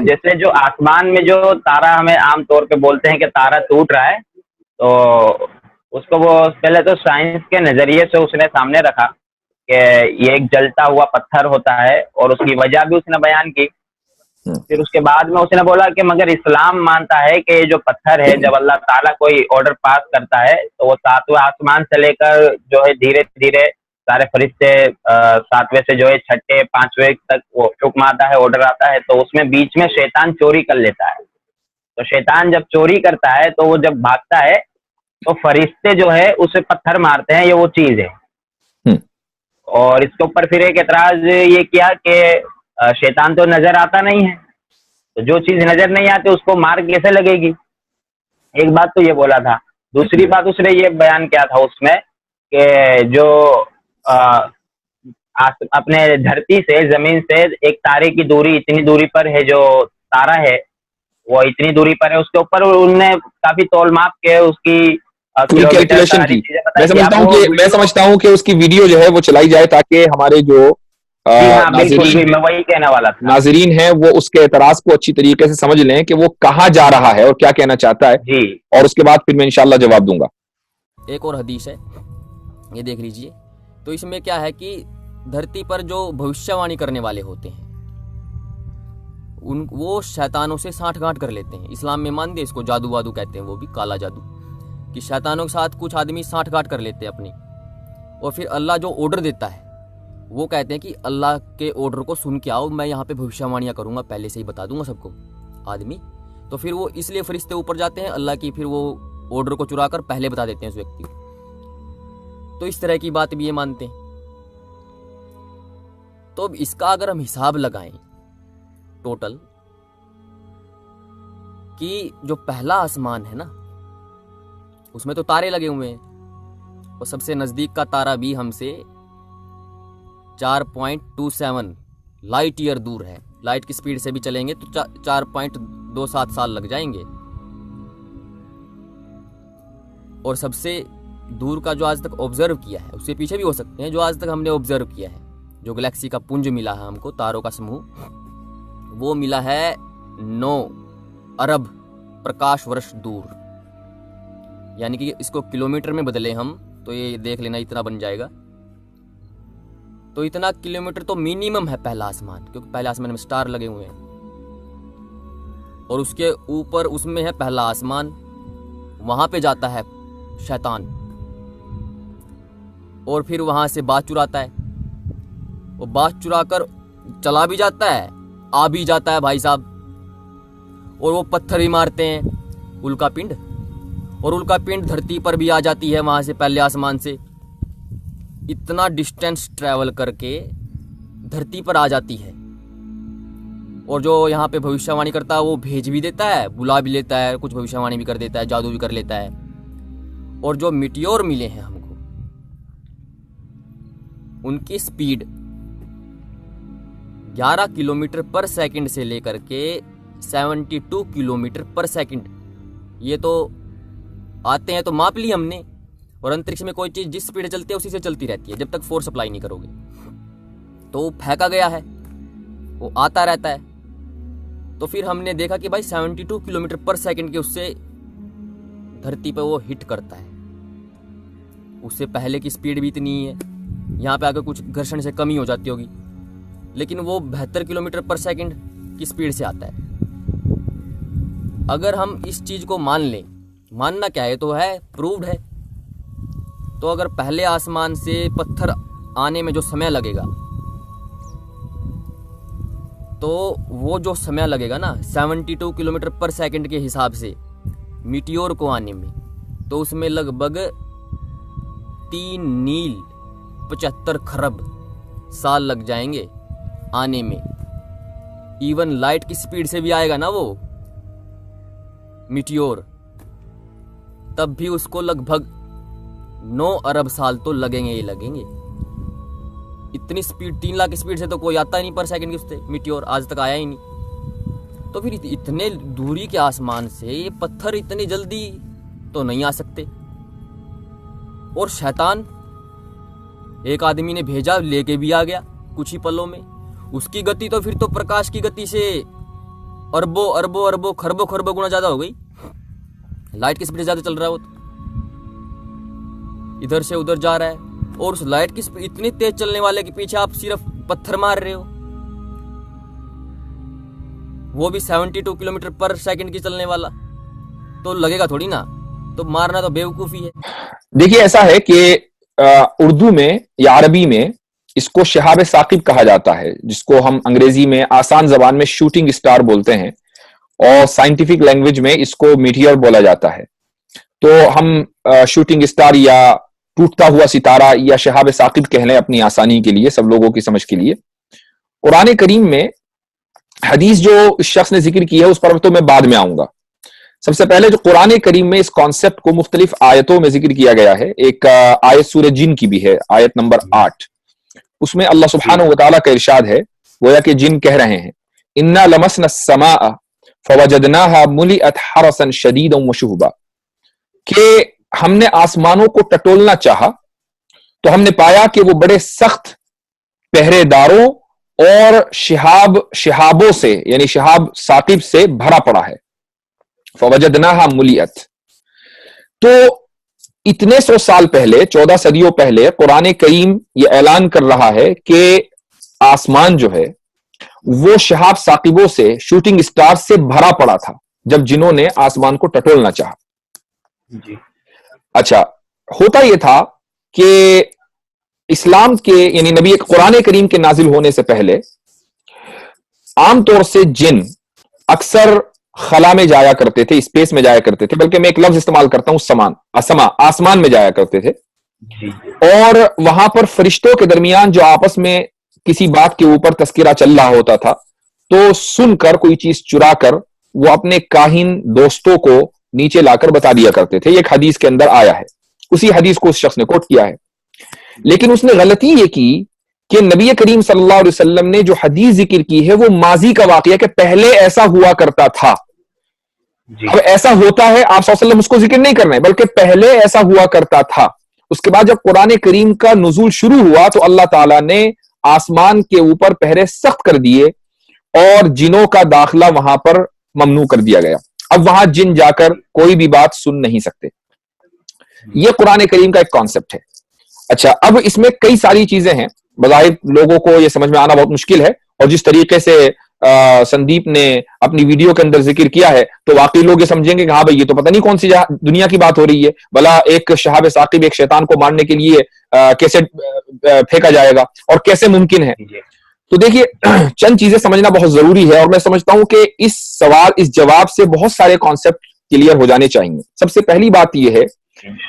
जैसे जो आसमान में जो तारा, हमें आम तौर पे बोलते हैं कि तारा टूट रहा है, तो उसको वो पहले तो साइंस के नज़रिए से उसने सामने रखा कि ये एक जलता हुआ पत्थर होता है, और उसकी वजह भी उसने बयान की। फिर उसके बाद में उसने बोला कि मगर इस्लाम मानता है कि ये जो पत्थर है, जब अल्लाह ताला कोई ऑर्डर पास करता है तो वो 7वें आसमान से लेकर जो है धीरे धीरे सारे फरिश्ते 7वें से जो है 6ठे 5वें तक वो हुक्म आता है, ऑर्डर आता है, तो उसमें बीच में शैतान चोरी कर लेता है। तो शैतान जब चोरी करता है तो वो जब भागता है तो फरिश्ते जो है उसे पत्थर मारते हैं, ये वो चीज़ है। हम्म। और इसके ऊपर फिर एक एतराज ये किया कि शैतान तो नजर आता नहीं है, तो जो चीज नजर नहीं आती उसको मार कैसे लगेगी। एक बात तो ये बोला था। दूसरी बात उसने ये बयान किया था उसमें कि जो अ, अपने धरती से, जमीन से एक तारे की दूरी इतनी दूरी पर है, जो तारा है वो इतनी दूरी पर है, उसके ऊपर उनने काफी तोल माप के उसकी पूरी किलोमीटर कैलकुलेशन सारी की। चीजें बताई कि आप वो मैं वीडियो। समझता हूं कि उसकी वीडियो जो है वो चलाई जाए, ताकि हमारे जो जी हाँ बिल्कुल, नाजरीन भी मैं वही कहने वाला था। नाजरीन हैं वो उसके एतराज को अच्छी तरीके से समझ लें कि वो कहाँ जा रहा है और क्या कहना चाहता है, जी और उसके बाद फिर मैं इंशाल्लाह जवाब दूंगा। एक और हदीस है, ये देख लीजिए। तो इसमें क्या है कि धरती पर जो भविष्यवाणी करने वाले होते हैं वो शैतानों से साठगांठ कर लेते हैं। इस्लाम में मान दे इसको जादू वादू कहते हैं, वो भी काला जादू, कि शैतानों के साथ कुछ आदमी साठगांठ कर लेते हैं अपनी। और फिर अल्लाह जो ऑर्डर देता है वो कहते हैं कि अल्लाह के ऑर्डर को सुन के आओ, मैं यहाँ पे भविष्यवाणियाँ करूँगा, पहले से ही बता दूंगा सबको आदमी। तो फिर वो इसलिए फरिश्ते ऊपर जाते हैं अल्लाह की, फिर वो ऑर्डर को चुरा कर पहले बता देते हैं उस व्यक्ति को। तो इस तरह की बात भी ये मानते हैं। तो अब इसका अगर हम हिसाब लगाएं टोटल, कि जो पहला आसमान है ना उसमें तो तारे लगे हुए हैं, और सबसे नजदीक का तारा भी हमसे 4.27 लाइट ईयर दूर है। लाइट की स्पीड से भी चलेंगे तो 4.27 साल लग जाएंगे। और सबसे दूर का जो आज तक ऑब्जर्व किया है, उससे पीछे भी हो सकते हैं, जो आज तक हमने ऑब्जर्व किया है, जो गैलेक्सी का पुंज मिला है हमको, तारों का समूह, वो मिला है 9 अरब प्रकाश वर्ष दूर। यानी कि इसको किलोमीटर में बदले हम तो ये देख लेना इतना बन जाएगा। तो इतना किलोमीटर तो मिनिमम है पहला आसमान, क्योंकि पहले आसमान में स्टार लगे हुए हैं। और उसके ऊपर उसमें है पहला आसमान, वहां पे जाता है शैतान और फिर वहां से बात चुराता है। वो बात चुरा कर चला भी जाता है, आ भी जाता है भाई साहब। और वो पत्थर भी मारते हैं, उल्का पिंड, और उल्का पिंड धरती पर भी आ जाती है वहां से पहले आसमान से। इतना डिस्टेंस ट्रैवल करके धरती पर आ जाती है। और जो यहाँ पे भविष्यवाणी करता है वो भेज भी देता है, बुला भी लेता है, कुछ भविष्यवाणी भी कर देता है, जादू भी कर लेता है। और जो मिटियोर मिले हैं हमको, उनकी स्पीड 11 किलोमीटर पर सेकंड से लेकर के 72 किलोमीटर पर सेकंड। ये तो आते हैं तो माप ली हमने। और अंतरिक्ष में कोई चीज जिस स्पीड से चलती है उसी से चलती रहती है, जब तक फोर्स अप्लाई नहीं करोगे। तो वो फेंका गया है, वो आता रहता है। तो फिर हमने देखा कि भाई 72 किलोमीटर पर सेकंड के उससे धरती पर वो हिट करता है। उससे पहले की स्पीड भी इतनी ही है, यहाँ पे आकर कुछ घर्षण से कमी हो जाती होगी, लेकिन वो 72 किलोमीटर पर सेकंड की स्पीड से आता है। अगर हम इस चीज को मान लें, मानना क्या है, तो है प्रूव्ड है। तो अगर पहले आसमान से पत्थर आने में जो समय लगेगा, तो वो जो समय लगेगा ना 72 किलोमीटर पर सेकंड के हिसाब से मीटियोर को आने में, तो उसमें लगभग 3 नील 75 खरब साल लग जाएंगे आने में। इवन लाइट की स्पीड से भी आएगा ना वो मीटियोर, तब भी उसको लगभग 9 अरब साल तो लगेंगे ही लगेंगे। इतनी स्पीड, 3 लाख की स्पीड से तो कोई आता ही नहीं पर सेकंड की उससे मीटियोर, आज तक आया ही नहीं। तो फिर इतने दूरी के आसमान से ये पत्थर इतनी जल्दी तो नहीं आ सकते। और शैतान एक आदमी ने भेजा, लेके भी आ गया कुछ ही पलों में। उसकी गति तो फिर तो प्रकाश की गति से अरबों अरबों अरबों खरबों खरबों गुना ज्यादा हो गई। लाइट की स्पीड ज्यादा चल रहा है वो तो, इधर से उधर जा रहा है। और उस लाइट की स्पीड इतनी तेज चलने वाले के पीछे आप सिर्फ पत्थर मार रहे हो, वो भी 72 किलोमीटर पर सेकंड की चलने वाला, तो लगेगा थोड़ी ना, तो मारना तो बेवकूफी है। देखिए, ऐसा है कि उर्दू में या अरबी में इसको शहाब साकिब कहा जाता है, जिसको हम अंग्रेजी में आसान जबान में शूटिंग स्टार बोलते हैं, और साइंटिफिक लैंग्वेज में इसको मीटियर बोला जाता है। तो हम शूटिंग स्टार या टूटता हुआ सितारा या शहाब साकिब कह लें अपनी आसानी के लिए, सब लोगों की समझ के लिए। कुरान करीम में हदीस जो इस शख्स ने जिक्र की है उस पर तो मैं बाद में आऊंगा। सबसे पहले जो कुरान करीम में इस कॉन्सेप्ट को मुख्तलिफ आयतों में जिक्र किया गया है, एक आयत सूरह जिन की भी है, आयत नंबर 8, उसमें अल्लाह सुब्हानहू व तआला का इरशाद है, गोया कि जिन कह रहे हैं, इन्ना लमसना अस्समाअ फवजदनाहा मुलिअत हरसन शदीदन व शुहबा, कि हमने आसमानों को टटोलना चाहा तो हमने पाया कि वो बड़े सख्त पहरेदारों और शिहाबों से, यानी शिहाब साकिब से भरा पड़ा है। फवजदनाहा मुलिअत, तो इतने 100 साल पहले, 14 सदियों पहले कुरान करीम ये ऐलान कर रहा है कि आसमान जो है वो शिहाब साकिबों से, शूटिंग स्टार से भरा पड़ा था जब जिन्होंने आसमान को टटोलना चाहा। जी। अच्छा, होता यह था कि इस्लाम के, यानी नबी कुरान करीम के नाजिल होने से पहले आमतौर से जिन अक्सर खला में जाया करते थे, स्पेस में जाया करते थे, बल्कि मैं एक लफ्ज इस्तेमाल करता हूं, आसमान में जाया करते थे। और वहां पर फरिश्तों के दरमियान जो आपस में किसी बात के ऊपर तस्करा चल रहा होता था, तो सुनकर कोई चीज चुरा कर वो अपने काहिन दोस्तों को नीचे लाकर बता दिया करते थे। एक हदीस के अंदर आया है, उसी हदीस को उस शख्स ने कोट किया है। लेकिन उसने गलती ये की कि नबी करीम सल्लल्लाहु अलैहि वसल्लम ने जो हदीस जिक्र की है वो माजी का वाकया, कि पहले ऐसा हुआ करता था। अब ऐसा होता है, आप सल्लल्लाहु अलैहि वसल्लम उसको जिक्र नहीं कर रहे हैं, बल्कि पहले ऐसा हुआ करता था। उसके बाद जब कुरान करीम का नुज़ूल शुरू हुआ तो अल्लाह ताला ने आसमान के ऊपर पहरे सख्त कर दिए और जिनों का दाखिला वहां पर ममनू कर दिया गया। अब वहां जिन जाकर कोई भी बात सुन नहीं सकते। यह कुरान करीम का एक कॉन्सेप्ट है। अच्छा, अब इसमें कई सारी चीजें हैं, बज़ाहिर लोगों को यह समझ में आना बहुत मुश्किल है, और जिस तरीके से संदीप ने अपनी वीडियो के अंदर जिक्र किया है तो वाकई लोग ये समझेंगे कि हाँ भाई, ये तो पता नहीं कौन सी दुनिया की बात हो रही है, भला एक शहाब साकिब एक शैतान को मारने के लिए कैसे फेंका जाएगा और कैसे मुमकिन है। तो देखिए, चंद चीजें समझना बहुत जरूरी है, और मैं समझता हूं कि इस जवाब से बहुत सारे कॉन्सेप्ट क्लियर हो जाने चाहिए। सबसे पहली बात यह है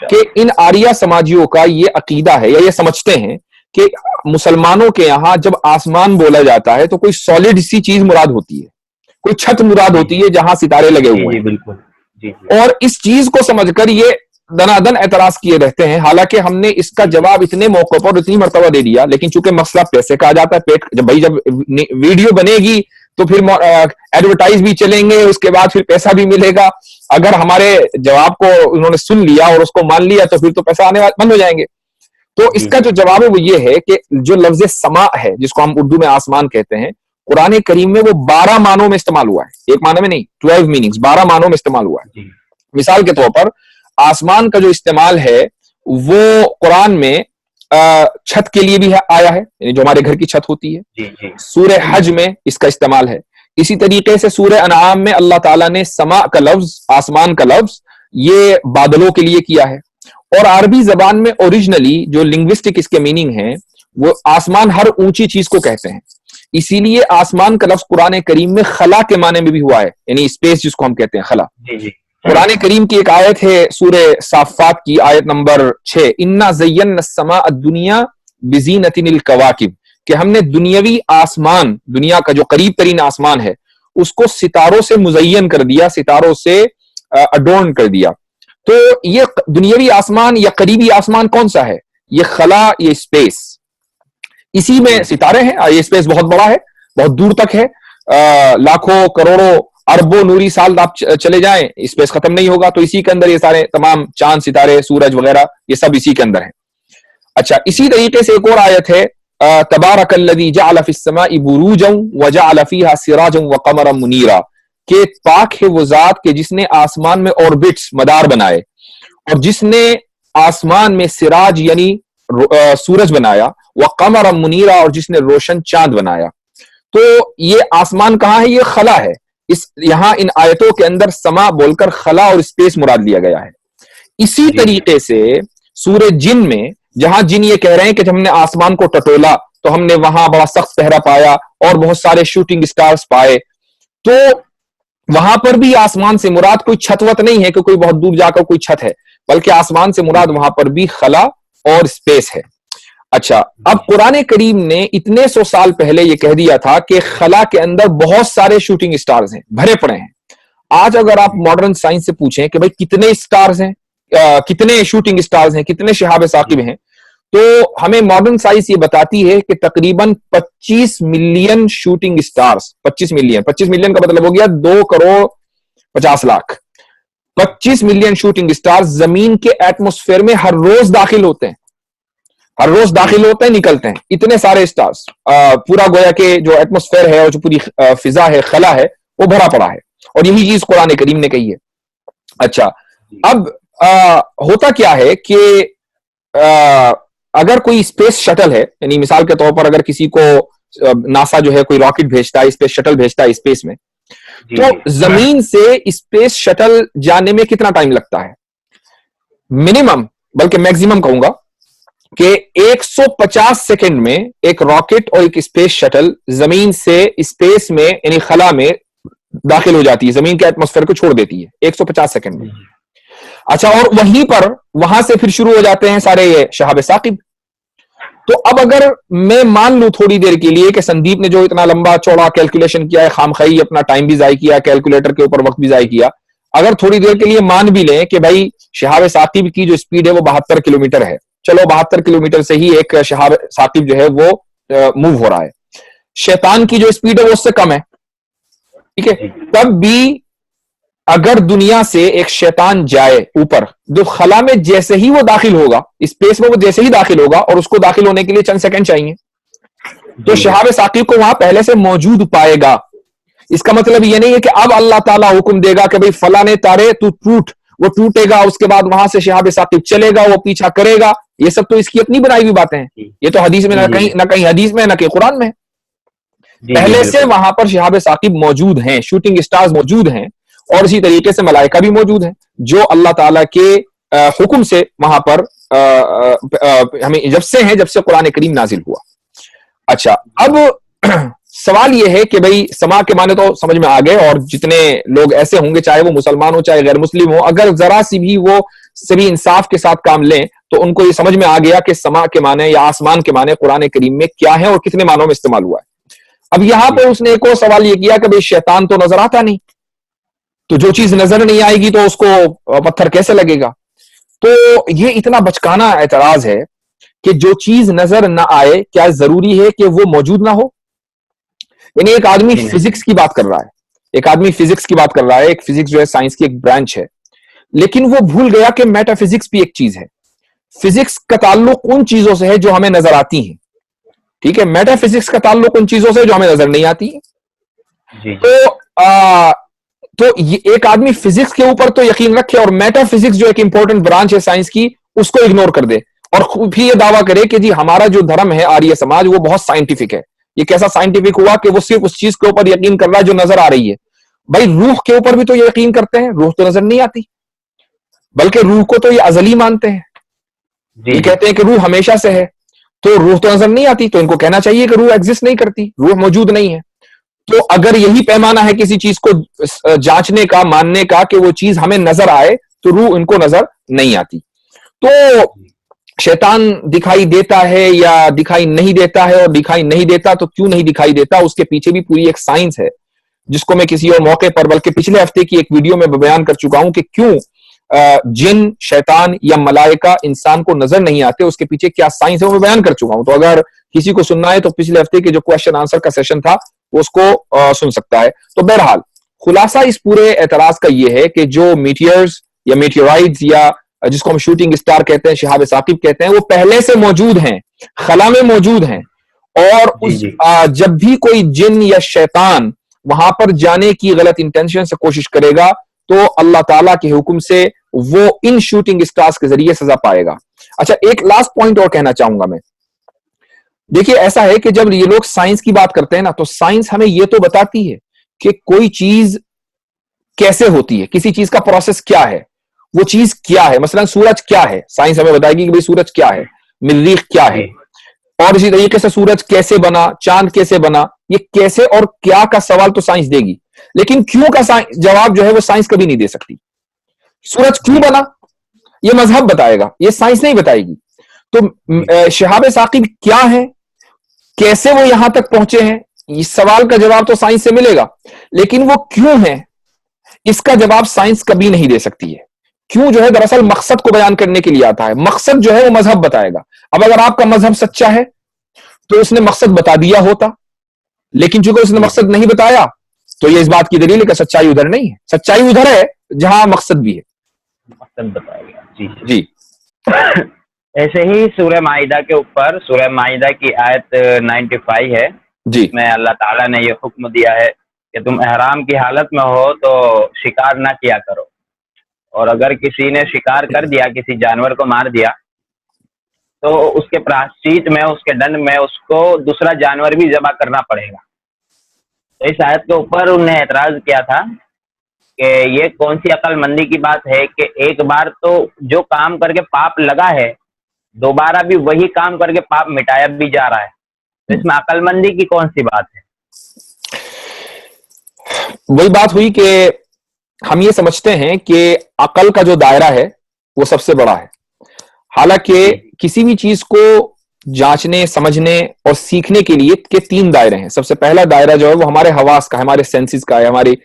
कि इन आर्या समाजियों का ये अकीदा है, या ये समझते हैं कि मुसलमानों के यहां जब आसमान बोला जाता है तो कोई सॉलिड सी चीज मुराद होती है, कोई छत मुराद होती है जहां सितारे लगे हुए हैं। बिल्कुल जी। और इस चीज को समझकर ये दनादन एतराज किए रहते हैं। हालांकि हमने इसका जवाब इतने मौकों पर इतनी मर्तबा दे दिया, लेकिन चूंकि मसला पैसे का आ जाता है, पेट जब वीडियो बनेगी तो फिर एडवर्टाइज भी चलेंगे, उसके बाद फिर पैसा भी मिलेगा। अगर हमारे जवाब को उन्होंने सुन लिया और उसको मान लिया तो फिर तो पैसा आने बंद हो जाएंगे। तो इसका जो जवाब है वो ये है कि जो लफ्ज समा है, जिसको हम उर्दू में आसमान कहते हैं, कुरान करीम में वो 12 मानों में इस्तेमाल हुआ है, एक माने में नहीं, 12 मीनिंग्स, 12 मानों में इस्तेमाल हुआ है। मिसाल के तौर पर आसमान का जो इस्तेमाल है वो कुरान में छत के लिए भी आया है, यानी जो हमारे घर की छत होती है। सूरह हज में इसका इस्तेमाल है। इसी तरीके से सूरह अनआम में अल्लाह ताला ने समा का लफ्ज, आसमान का लफ्ज, ये बादलों के लिए किया है। और अरबी जबान में ओरिजिनली जो लिंग्विस्टिक इसके मीनिंग है وہ آسمان ہر اونچی چیز کو کہتے ہیں. اسی لیے آسمان کا لفظ قرآن کریم میں خلا کے معنی میں بھی ہوا ہے, یعنی اسپیس جس کو ہم کہتے ہیں خلا. قرآن کریم کی ایک آیت ہے سورہ صافات کی آیت نمبر 6, انا زینا السماء الدنیا بزینۃ الکواکب, کہ ہم نے دنیاوی آسمان, دنیا کا جو قریب ترین آسمان ہے, اس کو ستاروں سے مزین کر دیا, ستاروں سے اڈورن کر دیا. تو یہ دنیاوی آسمان یا قریبی آسمان کون سا ہے؟ یہ خلا, یہ اسپیس. اسی میں ستارے ہیں. یہ اسپیس بہت بڑا ہے, بہت دور تک ہے, لاکھوں کروڑوں اربوں نوری سال آپ چلے جائیں اسپیس ختم نہیں ہوگا. تو اسی کے اندر یہ سارے تمام چاند, ستارے, سورج وغیرہ یہ سب اسی کے اندر ہیں. اچھا, اسی طریقے سے ایک اور آیت ہے, تبارک الذی جعل فی السماء بروجا وجعل فیہا سراجا وقمرا منیرا, کہ پاک ہے وہ ذات کہ جس نے آسمان میں اوربٹس, مدار بنائے, اور جس نے آسمان میں سراج یعنی سورج بنایا, وقمرا منیرا, اور جس نے روشن چاند بنایا. تو یہ آسمان کہاں ہے؟ یہ خلا ہے. یہاں ان آیتوں کے اندر سما بول کر خلا اور اسپیس مراد لیا گیا ہے. اسی طریقے سے سورہ جن میں, جہاں جن یہ کہہ رہے ہیں کہ جب ہم نے آسمان کو ٹٹولا تو ہم نے وہاں بڑا سخت پہرا پایا اور بہت سارے شوٹنگ سٹارز پائے, تو وہاں پر بھی آسمان سے مراد کوئی چھت وت نہیں ہے کہ کوئی بہت دور جا کر کوئی چھت ہے, بلکہ آسمان سے مراد وہاں پر بھی خلا اور اسپیس ہے. اچھا, اب قرآن کریم نے اتنے سو سال پہلے یہ کہہ دیا تھا کہ خلا کے اندر بہت سارے شوٹنگ سٹارز ہیں, بھرے پڑے ہیں. آج اگر آپ ماڈرن سائنس سے پوچھیں کہ بھئی کتنے سٹارز ہیں, کتنے شوٹنگ سٹارز ہیں, کتنے شہاب ثاقب ہیں, تو ہمیں ماڈرن سائنس یہ بتاتی ہے کہ تقریباً 25 ملین شوٹنگ سٹارز, 25 ملین کا مطلب ہو گیا 2 crore 50 lakh. 25 million shooting stars زمین کے ایٹموسفیئر میں ہر روز داخل ہوتے ہیں, ہر روز داخل ہوتے ہیں, نکلتے ہیں. اتنے سارے سٹارز, پورا گویا کہ جو ایٹموسفیئر ہے اور جو پوری فضا ہے, خلا ہے, وہ بھرا پڑا ہے, اور یہی چیز قرآن کریم نے کہی ہے. اچھا, اب ہوتا کیا ہے کہ اگر کوئی اسپیس شٹل ہے, یعنی مثال کے طور پر اگر کسی کو ناسا جو ہے کوئی راکٹ بھیجتا ہے, اسپیس شٹل بھیجتا ہے اسپیس میں, تو زمین سے اسپیس شٹل جانے میں کتنا ٹائم لگتا ہے؟ منیمم, بلکہ میکسیمم کہوں گا کہ 150 سیکنڈ میں ایک راکٹ اور ایک اسپیس شٹل زمین سے اسپیس میں یعنی خلا میں داخل ہو جاتی ہے, زمین کے ایٹموسفیئر کو چھوڑ دیتی ہے 150 سیکنڈ میں. اچھا, اور وہیں پر وہاں سے پھر شروع ہو جاتے ہیں سارے یہ شہاب ثاقب. تو اب اگر میں مان لوں تھوڑی دیر کے لیے کہ سندیپ نے جو اتنا لمبا چوڑا کیلکولیشن کیا ہے, خامخواہی اپنا ٹائم بھی ضائع کیا, کیلکولیٹر کے اوپر وقت بھی ضائع کیا, اگر تھوڑی دیر کے لیے مان بھی لیں کہ بھائی شہاب ثاقب کی جو سپیڈ ہے وہ 72 کلومیٹر ہے, چلو 72 کلومیٹر سے ہی ایک شہاب ثاقب جو ہے وہ موو ہو رہا ہے. شیطان کی جو سپیڈ ہے وہ اس سے کم ہے, ٹھیک ہے, تب بھی اگر دنیا سے ایک شیطان جائے اوپر, جو خلا میں جیسے ہی وہ داخل ہوگا, اسپیس میں وہ جیسے ہی داخل ہوگا, اور اس کو داخل ہونے کے لیے چند سیکنڈ چاہیے, تو شہاب ثاقب کو وہاں پہلے سے موجود پائے گا. اس کا مطلب یہ نہیں ہے کہ اب اللہ تعالیٰ حکم دے گا کہ بھئی فلاں تارے تو ٹوٹ, وہ ٹوٹے گا, اس کے بعد وہاں سے شہاب ثاقب چلے گا, وہ پیچھا کرے گا. یہ سب تو اس کی اپنی بنائی ہوئی باتیں ہیں, یہ تو حدیث میں نہ کہیں حدیث میں نہ کہیں قرآن میں. پہلے سے وہاں پر شہاب ثاقب موجود ہیں, شوٹنگ سٹارز موجود ہیں, اور اسی طریقے سے ملائکہ بھی موجود ہیں جو اللہ تعالیٰ کے حکم سے وہاں پر ہمیں جب سے قرآن کریم نازل ہوا. اچھا, اب سوال یہ ہے کہ بھئی سما کے معنی تو سمجھ میں آ گئے, اور جتنے لوگ ایسے ہوں گے چاہے وہ مسلمان ہو چاہے غیر مسلم ہو, اگر ذرا سی بھی وہ سبھی انصاف کے ساتھ کام لیں تو ان کو یہ سمجھ میں آ گیا کہ سما کے معنی یا آسمان کے معنی قرآن کریم میں کیا ہے اور کتنے معنوں میں استعمال ہوا ہے. اب یہاں پہ اس نے ایک اور سوال یہ کیا کہ بھئی شیطان تو نظر آتا نہیں, تو جو چیز نظر نہیں آئے گی تو اس کو پتھر کیسے لگے گا؟ تو یہ اتنا بچکانہ اعتراض ہے کہ جو چیز نظر نہ آئے کیا ضروری ہے کہ وہ موجود نہ ہو؟ یعنی ایک آدمی فزکس کی بات کر رہا ہے, ایک فزکس جو ہے سائنس کی ایک برانچ ہے, لیکن وہ بھول گیا کہ میٹا فزکس بھی ایک چیز ہے. فزکس کا تعلق ان چیزوں سے ہے جو ہمیں نظر آتی ہیں, ٹھیک ہے, میٹا فزکس کا تعلق ان چیزوں سے جو ہمیں نظر نہیں آتی ہیں. تو ایک آدمی فزکس کے اوپر تو یقین رکھے اور میٹا فزکس جو ایک امپورٹنٹ برانچ ہے سائنس کی اس کو اگنور کر دے, اور پھر یہ دعویٰ کرے کہ جی ہمارا جو دھرم ہے آریہ سماج وہ بہت سائنٹیفک ہے. یہ کیسا سائنٹیفک ہوا کہ وہ صرف اس چیز کے اوپر یقین کر رہا ہے جو نظر آ رہی ہے؟ بھائی روح کے اوپر بھی تو یہ یقین کرتے ہیں, روح تو نظر نہیں آتی, بلکہ روح کو تو یہ ازلی مانتے ہیں. یہ کہتے ہیں کہ روح ہمیشہ سے ہے. तो रूह तो नजर नहीं आती, तो इनको कहना चाहिए कि रूह एग्जिस्ट नहीं करती, रूह मौजूद नहीं है। तो अगर यही पैमाना है किसी चीज को जांचने का, मानने का, कि वो चीज हमें नजर आए, तो रूह इनको नजर नहीं आती। तो शैतान दिखाई देता है या दिखाई नहीं देता है, और दिखाई नहीं देता तो क्यों नहीं दिखाई देता, उसके पीछे भी पूरी एक साइंस है, जिसको मैं किसी और मौके पर, बल्कि पिछले हफ्ते की एक वीडियो में बयान कर चुका हूं कि क्यों जिन, शैतान या मलाइका इंसान को नजर नहीं आते, उसके पीछे क्या साइंस है वो मैं बयान कर चुका हूं। तो अगर किसी को सुनना है तो पिछले हफ्ते के जो क्वेश्चन आंसर का सेशन था उसको सुन सकता है। तो बहरहाल खुलासा इस पूरे एतराज का ये है कि जो मीटियर्स या मीटियोराइड्स या जिसको हम शूटिंग स्टार कहते हैं, शिहाब साकिब कहते हैं, वो पहले से मौजूद हैं, खला में मौजूद हैं, और जब भी कोई जिन या शैतान वहां पर जाने की गलत इंटेंशन से कोशिश करेगा तो अल्लाह ताला के हुक्म से वो इन शूटिंग स्टार्स के जरिए सजा पाएगा। अच्छा, एक लास्ट पॉइंट और कहना चाहूंगा मैं। देखिए, ऐसा है कि जब ये लोग साइंस की बात करते हैं ना, तो साइंस हमें ये तो बताती है कि कोई चीज कैसे होती है, किसी चीज का प्रोसेस क्या है, वो चीज क्या है। मसलन सूरज क्या है, साइंस हमें बताएगी कि भाई सूरज क्या है, मरीख क्या है, और इसी तरीके से सूरज कैसे बना, चांद कैसे बना, ये कैसे और क्या का सवाल तो साइंस देगी, लेकिन क्यों का जवाब जो है वो साइंस कभी नहीं दे सकती। सूरज क्यों बना ये मजहब बताएगा, ये साइंस नहीं बताएगी। तो शिहाब साकिब क्या है, कैसे वो यहां तक पहुंचे हैं, इस सवाल का जवाब तो साइंस से मिलेगा, लेकिन वो क्यों है इसका जवाब साइंस कभी नहीं दे सकती है। क्यों जो है दरअसल मकसद को बयान करने के लिए आता है, मकसद जो है वो मजहब बताएगा। अब अगर आपका मजहब सच्चा है तो उसने मकसद बता दिया होता, लेकिन चूंकि उसने मकसद नहीं बताया तो ये इस बात की दलील है कि सच्चाई उधर नहीं है, सच्चाई उधर है जहां मकसद भी है। मकसद बताएगा। जी जी। ऐसे ही सूरह माइदा के ऊपर, सूरह माइदा की आयत 95 है जी, में अल्लाह ताला ने ये हुक्म दिया है कि तुम एहराम की हालत में हो तो शिकार ना किया करो, और अगर किसी ने शिकार कर दिया, किसी जानवर को मार दिया, तो उसके प्रायश्चित में, उसके दंड में उसको दूसरा जानवर भी ज़बह करना पड़ेगा। तो इस आयत के ऊपर उन्हें एतराज किया था कि ये कौन सी अक्लमंदी की बात है कि एक बार तो जो काम करके पाप लगा है, दोबारा भी वही काम करके पाप मिटाया भी जा रहा है, तो इसमें अक्लमंदी की कौन सी बात है। वही बात हुई कि हम ये समझते हैं कि अकल का जो दायरा है वो सबसे बड़ा है। हालांकि किसी भी चीज को जांचने, समझने और सीखने के लिए के 3 दायरे हैं। सबसे पहला दायरा जो है वो हमारे हवास का, हमारे सेंसेस का है, हमारी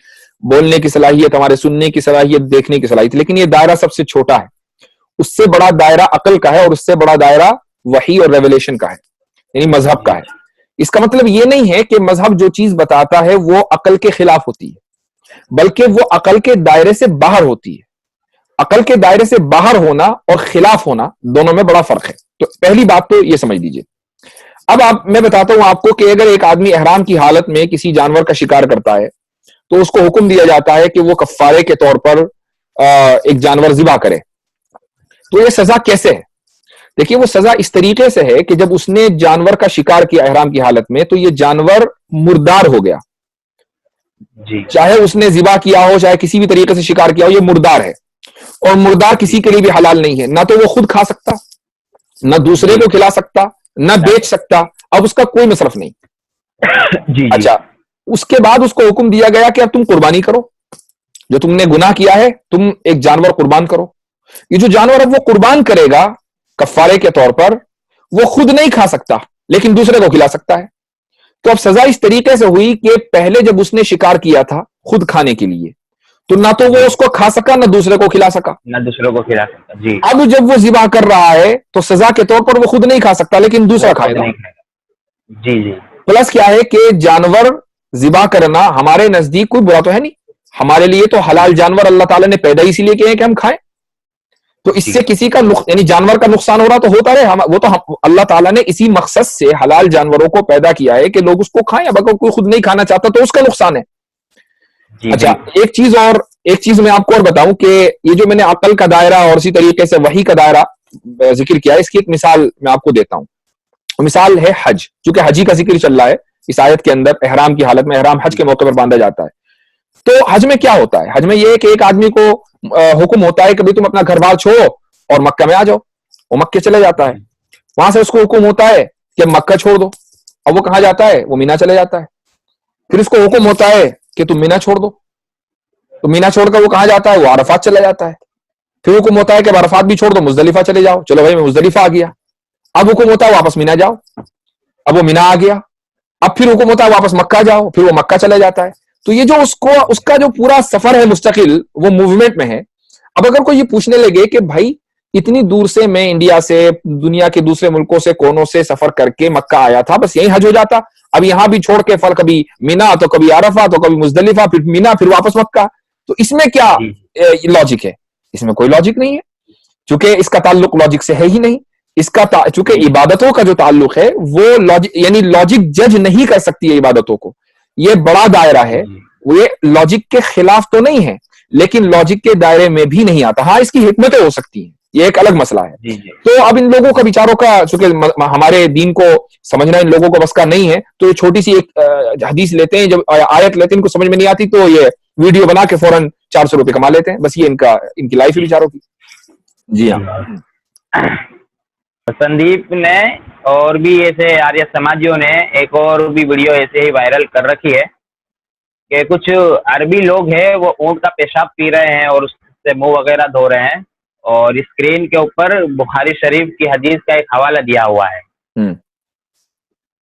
बोलने की सलाहियत, हमारे सुनने की सलाहियत, देखने की सलाहियत, लेकिन ये दायरा सबसे छोटा है। उससे बड़ा दायरा अकल का है, और उससे बड़ा दायरा वही और रेवलेशन का है, यानी मजहब का है। इसका मतलब ये नहीं है कि मजहब जो चीज बताता है वो अकल के खिलाफ होती है, बल्कि वो अकल के दायरे से बाहर होती है। अकल के दायरे से बाहर होना और खिलाफ होना, दोनों में बड़ा फर्क है। तो पहली बात तो ये समझ लीजिए। अब मैं बताता हूं आपको कि अगर एक आदमी एहराम की हालत में किसी जानवर का शिकार करता है तो उसको हुक्म दिया जाता है कि वो कफ्फारे के तौर पर एक जानवर ज़िबा करे। तो ये सजा कैसे है? देखिए, वो सजा इस तरीके से है कि जब उसने जानवर का शिकार किया एहराम की हालत में, तो ये जानवर मुर्दार हो गया। जी। चाहे उसने ज़िबा किया हो, चाहे किसी भी तरीके से शिकार किया हो, ये मुर्दार है, और मुर्दार किसी के लिए भी हलाल नहीं है। ना तो वो खुद खा सकता, ना दूसरे को खिला सकता, ना बेच सकता। अब उसका कोई मसरफ नहीं। जी। अच्छा, उसके बाद उसको हुक्म दिया गया कि अब तुम कुर्बानी करो, जो तुमने गुनाह किया है, तुम एक जानवर कुर्बान करो। ये जो जानवर अब वो कुर्बान करेगा कफ्फारे के तौर पर, वो खुद नहीं खा सकता, लेकिन दूसरे को खिला सकता है। तो अब सजा इस तरीके से हुई कि पहले जब उसने शिकार किया था खुद खाने के लिए, तो ना तो वो उसको खा सका, ना दूसरे को खिला सका, ना दूसरों को खिला सकता। जी। अब जब वो ज़िबा कर रहा है तो सजा के तौर पर वो खुद नहीं खा सकता, लेकिन दूसरा खाएगा। जी जी। प्लस क्या है कि जानवर ज़िबा करना हमारे नजदीक कोई बुरा तो है नहीं, हमारे लिए तो हलाल जानवर अल्लाह ताला ने पैदा इसीलिए किए हैं कि हम खाएं। तो इससे किसी का यानी जानवर का नुकसान हो रहा तो होता रहे, वो तो अल्लाह ताला ने इसी मकसद से हलाल जानवरों को पैदा किया है कि लोग उसको खाएं। अब अगर कोई खुद नहीं खाना चाहता तो उसका नुकसान है। अच्छा, एक चीज मैं आपको और बताऊं कि ये जो मैंने अकल का दायरा और इसी तरीके से वही का दायरा जिक्र किया, इसकी एक मिसाल मैं आपको देता हूं। मिसाल है हज, क्योंकि हजी का जिक्र चल रहा है इस आयत के अंदर। एहराम की हालत में, एहराम हज के मौके पर बांधा जाता है। तो हज में क्या होता है? हज में यह है कि एक आदमी को हुक्म होता है कि भाई तुम अपना घर बार छोड़ो और मक्का में आ जाओ। वो मक्के चले जाता है। वहां से उसको हुक्म होता है कि अब मक्का छोड़ दो, अब वो कहां जाता है, वो मीना चले जाता है। फिर उसको हुक्म होता है कि तुम मीना छोड़ दो, तो मीना छोड़कर वो कहां जाता है, वो अरफात चला जाता है। फिर हुक्म होता है कि अरफात भी छोड़ दो, मुजदलिफा चले जाओ, चलो भाई मैं मुजदलिफा आ गया। अब हुक्म होता है वापस मीना जाओ, अब वो मीना आ गया। अब फिर हुक्म होता है वापस मक्का जाओ, फिर वो मक्का चला जाता है। तो ये जो उसका जो पूरा सफर है मुस्तकिल, वो मूवमेंट में है। अब अगर कोई ये पूछने लगे कि भाई इतनी दूर से मैं इंडिया से, दुनिया के दूसरे मुल्कों से, कोनों से सफर करके मक्का आया था, बस यही हज हो जाता, अब यहां भी छोड़ के फल कभी मीना तो कभी अरफा तो कभी मुजदलिफा, फिर मीना फिर वापस मक्का, तो इसमें क्या लॉजिक है? इसमें कोई लॉजिक नहीं है, क्योंकि इसका ताल्लुक लॉजिक से है ही नहीं। इसका चूंकि इबादतों का जो ताल्लुक है वो लॉजिक, यानी लॉजिक जज नहीं कर सकती है इबादतों को। ये बड़ा दायरा है, ये लॉजिक के खिलाफ तो नहीं है, लेकिन लॉजिक के दायरे में भी नहीं आता। हाँ, इसकी हिकमतें हो सकती हैं, ये एक अलग मसला है। तो अब इन लोगों का विचारों का, चूंकि हमारे दीन को समझना इन लोगों को बस का नहीं है, तो ये छोटी सी एक हदीस लेते हैं, जब आयत लेते हैं, इनको समझ में नहीं आती तो ये वीडियो बना के फौरन 400 रुपए कमा लेते हैं। बस ये इनकी लाइफ है विचारों की। जी हाँ। संदीप ने और भी ऐसे आर्य समाजियों ने एक और भी वीडियो ऐसे ही वायरल कर रखी है कि कुछ अरबी लोग हैं, वो ऊंट का पेशाब पी रहे हैं और उससे मुंह वगैरह धो रहे हैं, और स्क्रीन के ऊपर बुखारी शरीफ की हदीस का एक हवाला दिया हुआ है।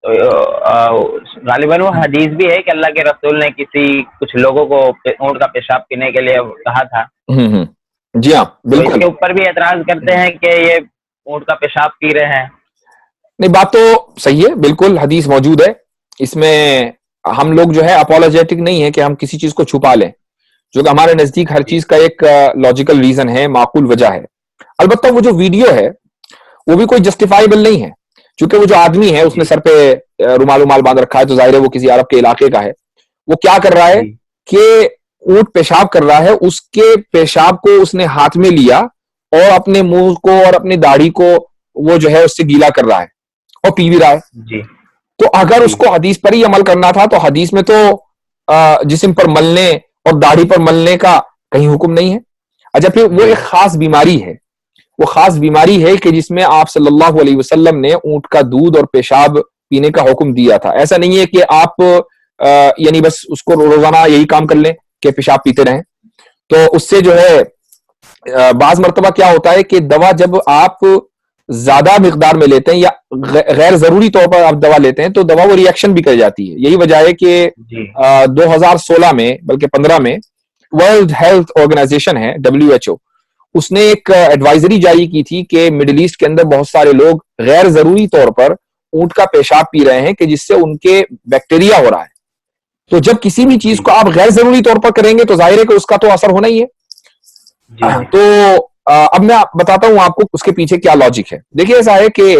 तो गालिबन वो हदीस भी है कि अल्लाह के रसूल ने कुछ लोगों को ऊंट का पेशाब पीने के लिए कहा था। जी हाँ, बिल्कुल। तो इसके ऊपर भी एतराज करते हैं कि ये ऊंट का पेशाब पी रहे हैं। नहीं, बात तो सही है, बिल्कुल हदीस मौजूद है। इसमें हम लोग जो है अपोलोजेटिक नहीं है कि हम किसी चीज को छुपा लें, जो कि हमारे नजदीक हर चीज का एक लॉजिकल रीजन है, माकूल वजह है। अलबत्ता वो जो वीडियो है वो भी कोई जस्टिफाइबल नहीं है, क्योंकि वो जो आदमी है उसने सर पे रुमाल बांध रखा है, तो जाहिर है वो किसी अरब के इलाके का है। वो क्या कर रहा है कि ऊंट पेशाब कर रहा है, उसके पेशाब को उसने हाथ में लिया और अपने मुंह को और अपनी दाढ़ी को वो जो है उससे गीला कर रहा है और पी भी रहा है। जी। तो अगर उसको हदीस पर ही अमल करना था तो हदीस में तो जिस्म पर मलने और दाढ़ी पर मलने का कहीं हुक्म नहीं है। अच्छा, फिर वो एक खास बीमारी है, वो खास बीमारी है कि जिसमें आप सल्लल्लाहु अलैहि वसल्लम ने ऊंट का दूध और पेशाब पीने का हुक्म दिया था। ऐसा नहीं है कि आप यानी बस उसको रोजाना यही काम कर लें कि पेशाब पीते रहें। तो उससे जो है बाज मर्तबा क्या होता है कि दवा जब आप ज्यादा मिकदार में लेते हैं या गैर जरूरी तौर पर आप दवा लेते हैं तो दवा वो रिएक्शन भी कर जाती है। यही वजह है कि 2016 में बल्कि 15 में वर्ल्ड हेल्थ ऑर्गेनाइजेशन है WHO, उसने एक एडवाइजरी जारी की थी कि मिडिल ईस्ट के अंदर बहुत सारे लोग गैर जरूरी तौर पर ऊंट का पेशाब पी रहे हैं कि जिससे उनके बैक्टीरिया हो रहा है। तो जब किसी भी चीज को आप गैर जरूरी तौर पर करेंगे तो जाहिर है कि उसका तो असर होना ही है। तो अब मैं बताता हूं आपको उसके पीछे क्या लॉजिक है। देखिए, ऐसा है कि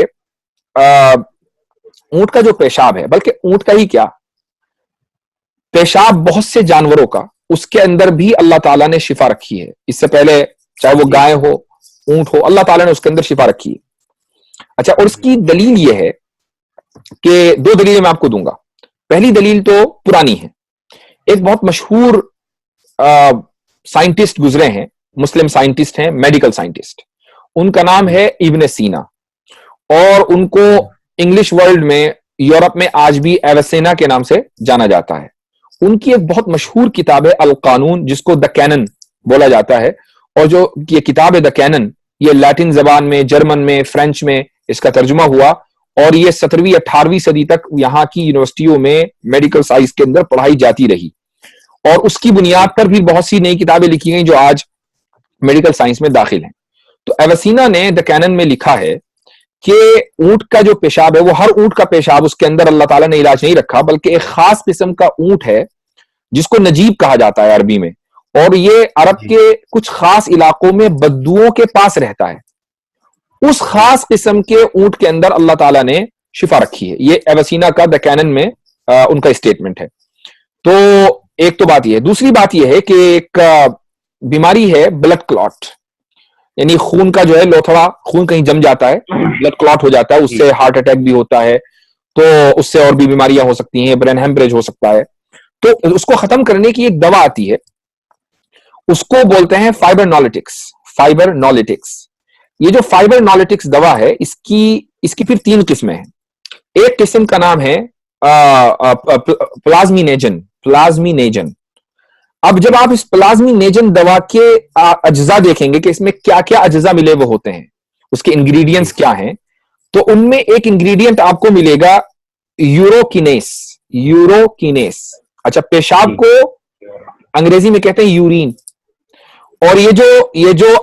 ऊंट का जो पेशाब है, बल्कि ऊंट का ही क्या, पेशाब बहुत से जानवरों का, उसके अंदर भी अल्लाह ताला ने शिफा रखी है। इससे पहले चाहे वो गाय हो, ऊंट हो, अल्लाह ताला ने उसके अंदर शिफा रखी है। अच्छा, और इसकी दलील ये है कि दो दलीलें मैं आपको दूंगा। पहली दलील तो पुरानी है। एक बहुत मशहूर साइंटिस्ट गुजरे हैं, मुस्लिम साइंटिस्ट हैं, मेडिकल साइंटिस्ट। उनका नाम है इब्न सीना, और उनको इंग्लिश वर्ल्ड में, यूरोप में आज भी एवेसेना के नाम से जाना जाता है। उनकी एक बहुत मशहूर किताब है अल कानून, जिसको द कैनन बोला जाता है। और जो ये किताब है द कैनन, ये लैटिन जबान में, जर्मन में, फ्रेंच में इसका तर्जुमा हुआ, और ये 17वीं 18वीं सदी तक यहाँ की यूनिवर्सिटियों में मेडिकल साइंस के अंदर पढ़ाई जाती रही। और उसकी बुनियाद पर भी बहुत सी नई किताबें लिखी गई जो आज मेडिकल साइंस में दाखिल हैं। तो एवेसिना ने द कैनन में लिखा है कि ऊंट का जो पेशाब है, वो हर ऊंट का पेशाब, उसके अंदर अल्लाह ताला ने इलाज नहीं रखा, बल्कि एक खास किस्म का ऊंट है जिसको नजीब कहा जाता है अरबी में, और ये अरब के कुछ खास इलाकों में बद्दुओं के पास रहता है। उस खास किस्म के ऊंट के अंदर अल्लाह ताला ने शिफा रखी है। ये एवेसिना का द कैनन में उनका स्टेटमेंट है। तो एक तो बात यह है। दूसरी बात यह है कि एक बीमारी है ब्लड क्लॉट, यानी खून का जो है लोथड़ा, खून कहीं जम जाता है, ब्लड क्लॉट हो जाता है, उससे हार्ट अटैक भी होता है, तो उससे और भी बीमारियां हो सकती हैं, ब्रेन हेमरेज हो सकता है। तो उसको खत्म करने की एक दवा आती है, उसको बोलते हैं फाइबरनोलिटिक्स। फाइबरनोलिटिक्स, ये जो फाइबरनोलिटिक्स दवा है, इसकी اس کی پھر 3 قسمیں ہیں. ایک قسم کا نام ہے پلازمینیجن. اب جب آپ اس پلازمینیجن دوا کے اجزاء دیکھیں گے کہ اس میں کیا کیا اجزاء ملے وہ ہوتے ہیں, اس کے انگریڈینٹس کیا ہیں, تو ان میں ایک انگریڈینٹ آپ کو ملے گا یوروکینیس. اچھا, پیشاب کو انگریزی میں کہتے ہیں یورین, اور یہ جو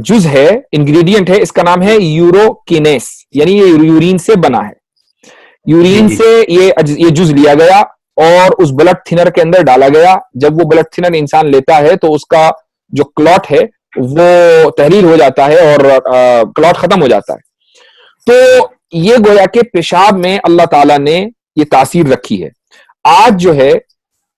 جز ہے, انگریڈینٹ ہے, اس کا نام ہے یوروکینیس, یعنی یہ یورین سے بنا ہے. یورین سے یہ جز لیا گیا اور اس بلڈ تھنر کے اندر ڈالا گیا. جب وہ بلڈ تھنر انسان لیتا ہے تو اس کا جو کلوٹ ہے وہ تحریر ہو جاتا ہے اور کلوٹ ختم ہو جاتا ہے. تو یہ گویا کہ پیشاب میں اللہ تعالیٰ نے یہ تاثیر رکھی ہے. آج جو ہے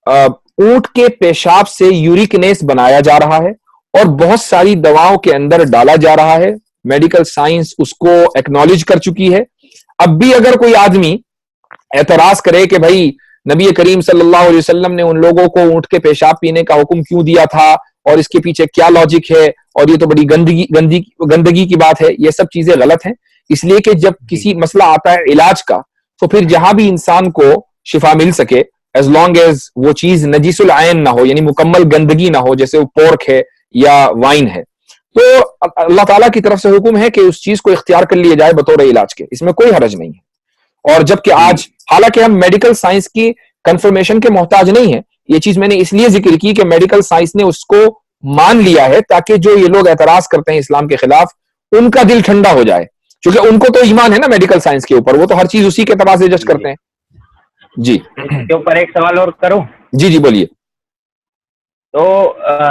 اونٹ کے پیشاب سے یوریکنیس بنایا جا رہا ہے اور بہت ساری دواؤں کے اندر ڈالا جا رہا ہے. میڈیکل سائنس اس کو ایکنالج کر چکی ہے. اب بھی اگر کوئی آدمی اعتراض کرے کہ بھائی نبی کریم صلی اللہ علیہ وسلم نے ان لوگوں کو اونٹ کے پیشاب پینے کا حکم کیوں دیا تھا اور اس کے پیچھے کیا لاجک ہے اور یہ تو بڑی گندگی کی بات ہے, یہ سب چیزیں غلط ہیں. اس لیے کہ جب کسی مسئلہ آتا ہے علاج کا تو پھر جہاں بھی انسان کو شفا مل سکے, ایز لانگ ایز وہ چیز نجیس العین نہ ہو, یعنی مکمل گندگی نہ ہو, جیسے وہ پورک ہے یا وائن ہے, تو اللہ تعالیٰ کی طرف سے حکم ہے کہ اس چیز کو اختیار کر لیا جائے بطور علاج کے, اس میں کوئی حرج نہیں ہے. اور جبکہ آج حالانکہ ہم میڈیکل سائنس کی کنفرمیشن کے محتاج نہیں ہیں, یہ چیز میں نے اس لیے ذکر کی کہ میڈیکل سائنس نے اس کو مان لیا ہے تاکہ جو یہ لوگ اعتراض کرتے ہیں اسلام کے خلاف ان کا دل ٹھنڈا ہو جائے, کیونکہ ان کو تو ایمان ہے نا میڈیکل سائنس کے اوپر, وہ تو ہر چیز اسی کے اعتبار سے جج کرتے ہیں. جی اس کے اوپر ایک سوال اور کروں؟ جی بولیے. تو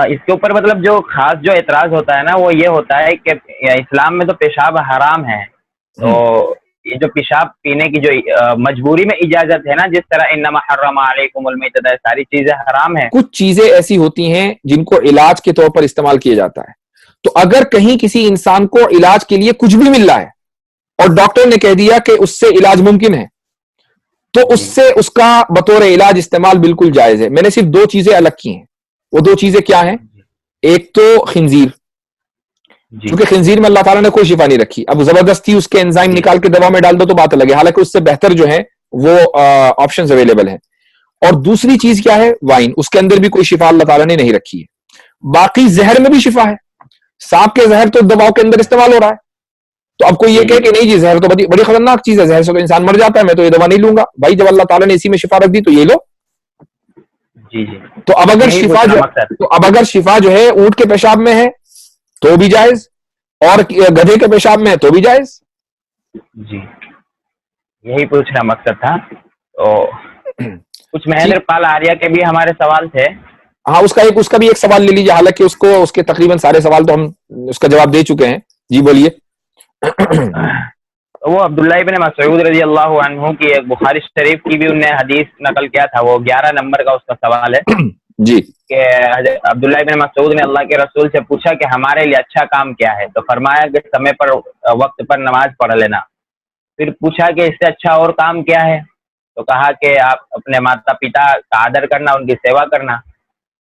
اس کے اوپر مطلب جو خاص جو اعتراض ہوتا ہے نا وہ یہ ہوتا ہے کہ اسلام میں تو پیشاب حرام ہے, تو یہ جو پیشاب پینے کی جو مجبوری میں اجازت ہے نا, جس طرح انما حرم علیکم المیتۃ, ساری چیزیں حرام ہیں. کچھ چیزیں ایسی ہوتی ہیں جن کو علاج کے طور پر استعمال کیا جاتا ہے, تو اگر کہیں کسی انسان کو علاج کے لیے کچھ بھی مل رہا ہے اور ڈاکٹر نے کہہ دیا کہ اس سے علاج ممکن ہے, تو اس سے اس کا بطور علاج استعمال بالکل جائز ہے. میں نے صرف 2 چیزیں الگ کی ہیں. وہ 2 چیزیں کیا ہیں؟ ایک تو خنزیر, کیونکہ خنزیر میں اللہ تعالیٰ نے کوئی شفا نہیں رکھی. اب زبردستی اس کے انزائم نکال کے دوا میں ڈال دو تو بات الگ ہے, حالانکہ اس سے بہتر جو ہے وہ آپشنز اویلیبل ہیں. اور دوسری چیز کیا ہے؟ وائن. اس کے اندر بھی کوئی شفا اللہ تعالیٰ نے نہیں رکھی ہے. باقی زہر میں بھی شفا ہے. سانپ کے زہر تو دواؤں کے اندر استعمال ہو رہا ہے, تو اب کوئی یہ کہے کہ نہیں جی زہر تو بڑی خطرناک چیز ہے, زہر سے تو انسان مر جاتا ہے, میں تو یہ دوا نہیں لوں گا. بھائی جب اللہ تعالیٰ نے اسی میں شفا رکھ دی تو یہ لو. تو اب اگر شفا جو ہے اونٹ کے پیشاب میں ہے تو بھی جائز, اور گدھے کے پیشاب میں ہے تو بھی جائز. جی یہی پوچھنا مقصد تھا. تو کچھ مہندر پال آریہ کے بھی ہمارے سوال تھے. ہاں, اس کا بھی ایک سوال لے لیجیے, حالانکہ اس کے تقریباً سارے سوال تو ہم اس کا جواب دے چکے ہیں. جی بولیے. وہ عبداللہ ابن مسعود رضی اللہ عنہ کی ایک بخاری شریف کی بھی انہوں نے حدیث نقل کیا تھا, وہ 11 نمبر کا اس کا سوال ہے. جی کہ عبداللہ ابن مسعود نے اللہ کے رسول سے پوچھا کہ ہمارے لیے اچھا کام کیا ہے, تو فرمایا کہ سمے پر وقت پر نماز پڑھ لینا. پھر پوچھا کہ اس سے اچھا اور کام کیا ہے, تو کہا کہ آپ اپنے ماتا پتا کا آدر کرنا, ان کی سیوا کرنا.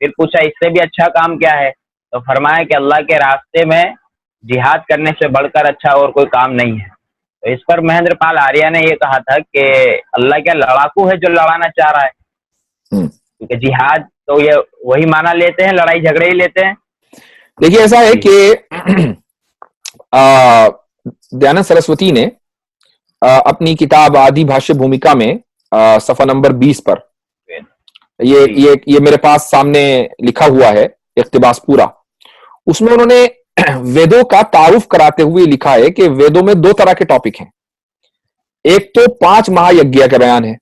پھر پوچھا اس سے بھی اچھا کام کیا ہے, تو فرمایا کہ اللہ کے راستے میں جہاد کرنے سے بڑھ کر اچھا اور کوئی کام نہیں ہے. تو اس پر مہندر پال آریہ نے یہ کہا تھا کہ اللہ کیا لڑاکو ہے جو لڑانا چاہ رہا ہے, کیونکہ جہاد تو یہ وہی معنی لیتے ہیں, لڑائی جھگڑے ہی لیتے ہیں. دیکھیے ایسا ہے کہ دیانند سرسوتی نے اپنی کتاب آدی بھاشیہ بھومکا میں صفحہ نمبر 20 پر یہ میرے پاس سامنے لکھا ہوا ہے اقتباس پورا, اس میں انہوں نے ویدوں کا تعارف کراتے ہوئے لکھا ہے کہ ویدوں میں 2 طرح کے ٹاپک ہیں. ایک تو 5 مہا یجنا کا بیان ہے,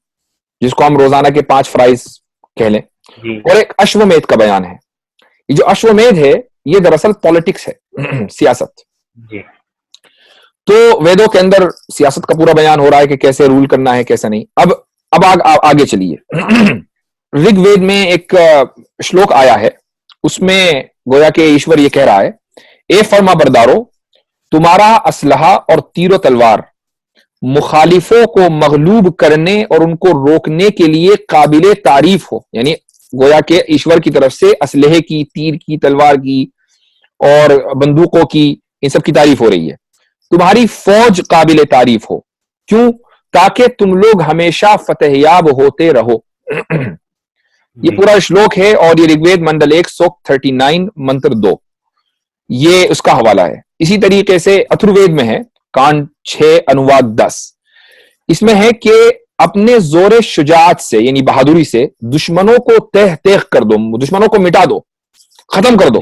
جس کو ہم روزانہ کے 5 فرائض کہہ لیں, اور ایک اشومیدھ کا بیان ہے. یہ جو اشومیدھ ہے یہ دراصل پالیٹکس ہے, سیاست. تو ویدوں کے اندر سیاست کا پورا بیان ہو رہا ہے کہ کیسے رول کرنا ہے کیسے نہیں. اب آگے چلیے. رگ وید میں ایک شلوک آیا ہے, اس میں گویا کہ ایشور یہ کہہ رہا ہے, اے فرما بردارو, تمہارا اسلحہ اور تیر و تلوار مخالفوں کو مغلوب کرنے اور ان کو روکنے کے لیے قابل تعریف ہو. یعنی گویا کہ ایشور کی طرف سے اسلحے کی, تیر کی, تلوار کی اور بندوقوں کی, ان سب کی تعریف ہو رہی ہے. तुम्हारी फौज काबिल तारीफ हो। क्यों? ताकि तुम लोग हमेशा फतेहयाब होते रहो। ये पूरा श्लोक है और ये ऋग्वेद मंडल 1 सूक्त 39 मंत्र 2, ये उसका हवाला है। इसी तरीके से अथर्ववेद में है, कांड 6 अनुवाद 10, इसमें है कि अपने जोर शुजात से यानी बहादुरी से दुश्मनों को तह तह कर दो, दुश्मनों को मिटा दो, खत्म कर दो,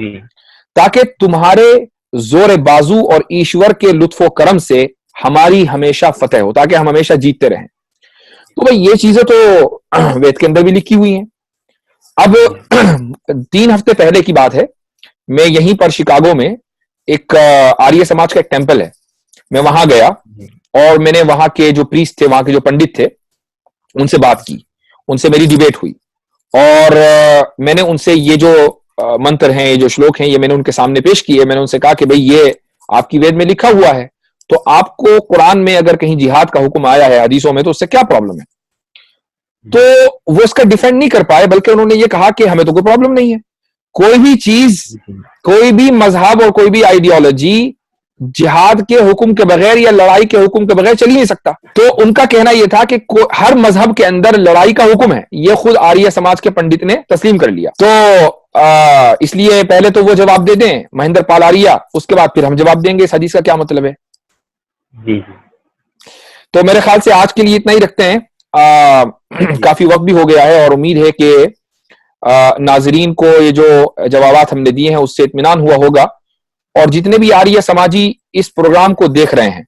ताकि तुम्हारे जोर बाजू और ईश्वर के लुत्फो करम से हमारी हमेशा फतेह हो, ताकि हम हमेशा जीतते रहें। तो भाई ये चीजें तो वेद के अंदर भी लिखी हुई हैं। अब 3 हफ्ते पहले की बात है, मैं यहीं पर शिकागो में एक आर्य समाज का एक टेंपल है, मैं वहां गया और मैंने वहां के जो प्रीस्ट थे, वहां के जो पंडित थे, उनसे बात की, उनसे मेरी डिबेट हुई और मैंने उनसे ये जो मंत्र हैं, ये जो श्लोक हैं, ये मैंने उनके सामने पेश किए। मैंने उनसे कहा कि भाई ये आपकी वेद में लिखा हुआ है, तो आपको कुरान में अगर कहीं जिहाद का हुक्म आया है हदीसों में, तो उससे क्या प्रॉब्लम है? तो वो इसका डिफेंड नहीं कर पाए, बल्कि उन्होंने ये कहा कि हमें तो कोई प्रॉब्लम नहीं है, कोई भी चीज, कोई भी मजहब और कोई भी आइडियोलॉजी जिहाद के हुक्म के बगैर या लड़ाई के हुक्म के बगैर चल ही नहीं सकता। तो उनका कहना यह था कि हर मजहब के अंदर लड़ाई का हुक्म है, ये खुद आर्य समाज के पंडित ने तस्लीम कर लिया। तो इसलिए पहले तो वो जवाब दे दें महेंद्र पाल आर्या, उसके बाद फिर हम जवाब देंगे इस हदीस का क्या मतलब है। जी। तो मेरे ख्याल से आज के लिए इतना ही रखते हैं, काफी वक्त भी हो गया है और उम्मीद है कि नाजरीन को ये जो जवाबात हमने दिए हैं उससे इत्मीनान हुआ होगा। और जितने भी आर्य समाजी इस प्रोग्राम को देख रहे हैं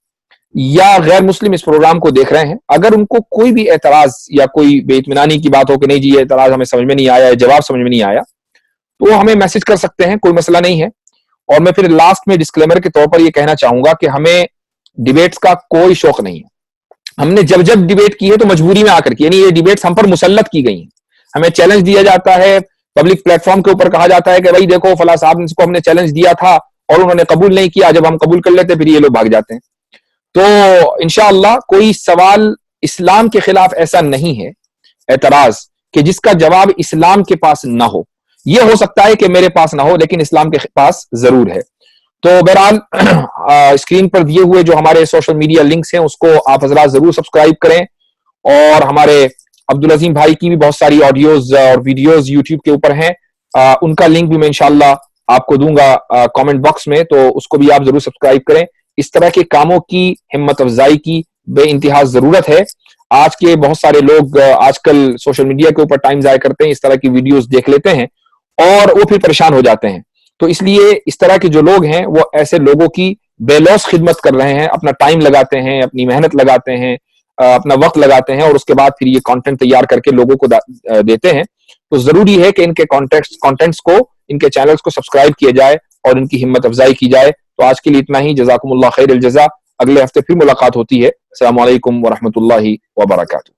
या गैर मुस्लिम इस प्रोग्राम को देख रहे हैं, अगर उनको कोई भी एतराज या कोई बेइत्मीनानी की बात हो कि नहीं जी ये एतराज हमें समझ में नहीं आया, जवाब समझ में नहीं आया, तो हमें मैसेज कर सकते हैं, कोई मसला नहीं है। और मैं फिर लास्ट में डिस्क्लेमर के तौर पर यह कहना चाहूंगा कि हमें डिबेट्स का कोई शौक नहीं है। हमने जब जब डिबेट की है तो मजबूरी में आकर की, यानी ये डिबेट्स हम पर मुसल्लत की गई हैं। हमें चैलेंज दिया जाता है, पब्लिक प्लेटफॉर्म के ऊपर कहा जाता है कि भाई देखो फला साहब इसको हमने चैलेंज दिया था और उन्होंने कबूल नहीं किया, जब हम कबूल कर लेते फिर ये लोग भाग जाते हैं। तो इंशाअल्लाह कोई सवाल इस्लाम के खिलाफ ऐसा नहीं है एतराज कि जिसका जवाब इस्लाम के पास ना हो। यह हो सकता है कि मेरे पास ना हो, लेकिन इस्लाम के पास जरूर है। तो बहरहाल स्क्रीन पर दिए हुए जो हमारे सोशल मीडिया लिंक्स हैं उसको आप हजरात जरूर सब्सक्राइब करें, और हमारे अब्दुल अजीम भाई की भी बहुत सारी ऑडियोज और वीडियोज यूट्यूब के ऊपर हैं, उनका लिंक भी मैं इंशाल्लाह आपको दूंगा कमेंट बॉक्स में, तो उसको भी आप जरूर सब्सक्राइब करें। इस तरह के कामों की हिम्मत अफजाई की बेइंतहा जरूरत है। आज के बहुत सारे लोग आजकल सोशल मीडिया के ऊपर टाइम जाया करते हैं, इस तरह की वीडियोस देख लेते हैं और वो फिर परेशान हो जाते हैं। तो इसलिए इस तरह के जो लोग हैं वो ऐसे लोगों की बेलौस खिदमत कर रहे हैं, अपना टाइम लगाते हैं, अपनी मेहनत लगाते हैं, अपना वक्त लगाते हैं और उसके बाद फिर ये कंटेंट तैयार करके लोगों को देते हैं। तो जरूरी है कि इनके कंटेंट्स को, इनके चैनल्स को सब्सक्राइब किया जाए और इनकी हिम्मत अफजाई की जाए। तो आज के लिए इतना ही। जज़ाकुमुल्लाह खैरल जज़ा। अगले हफ्ते फिर मुलाकात होती है। अस्सलामु अलैकुम व रहमतुल्लाहि व बरकातुहू।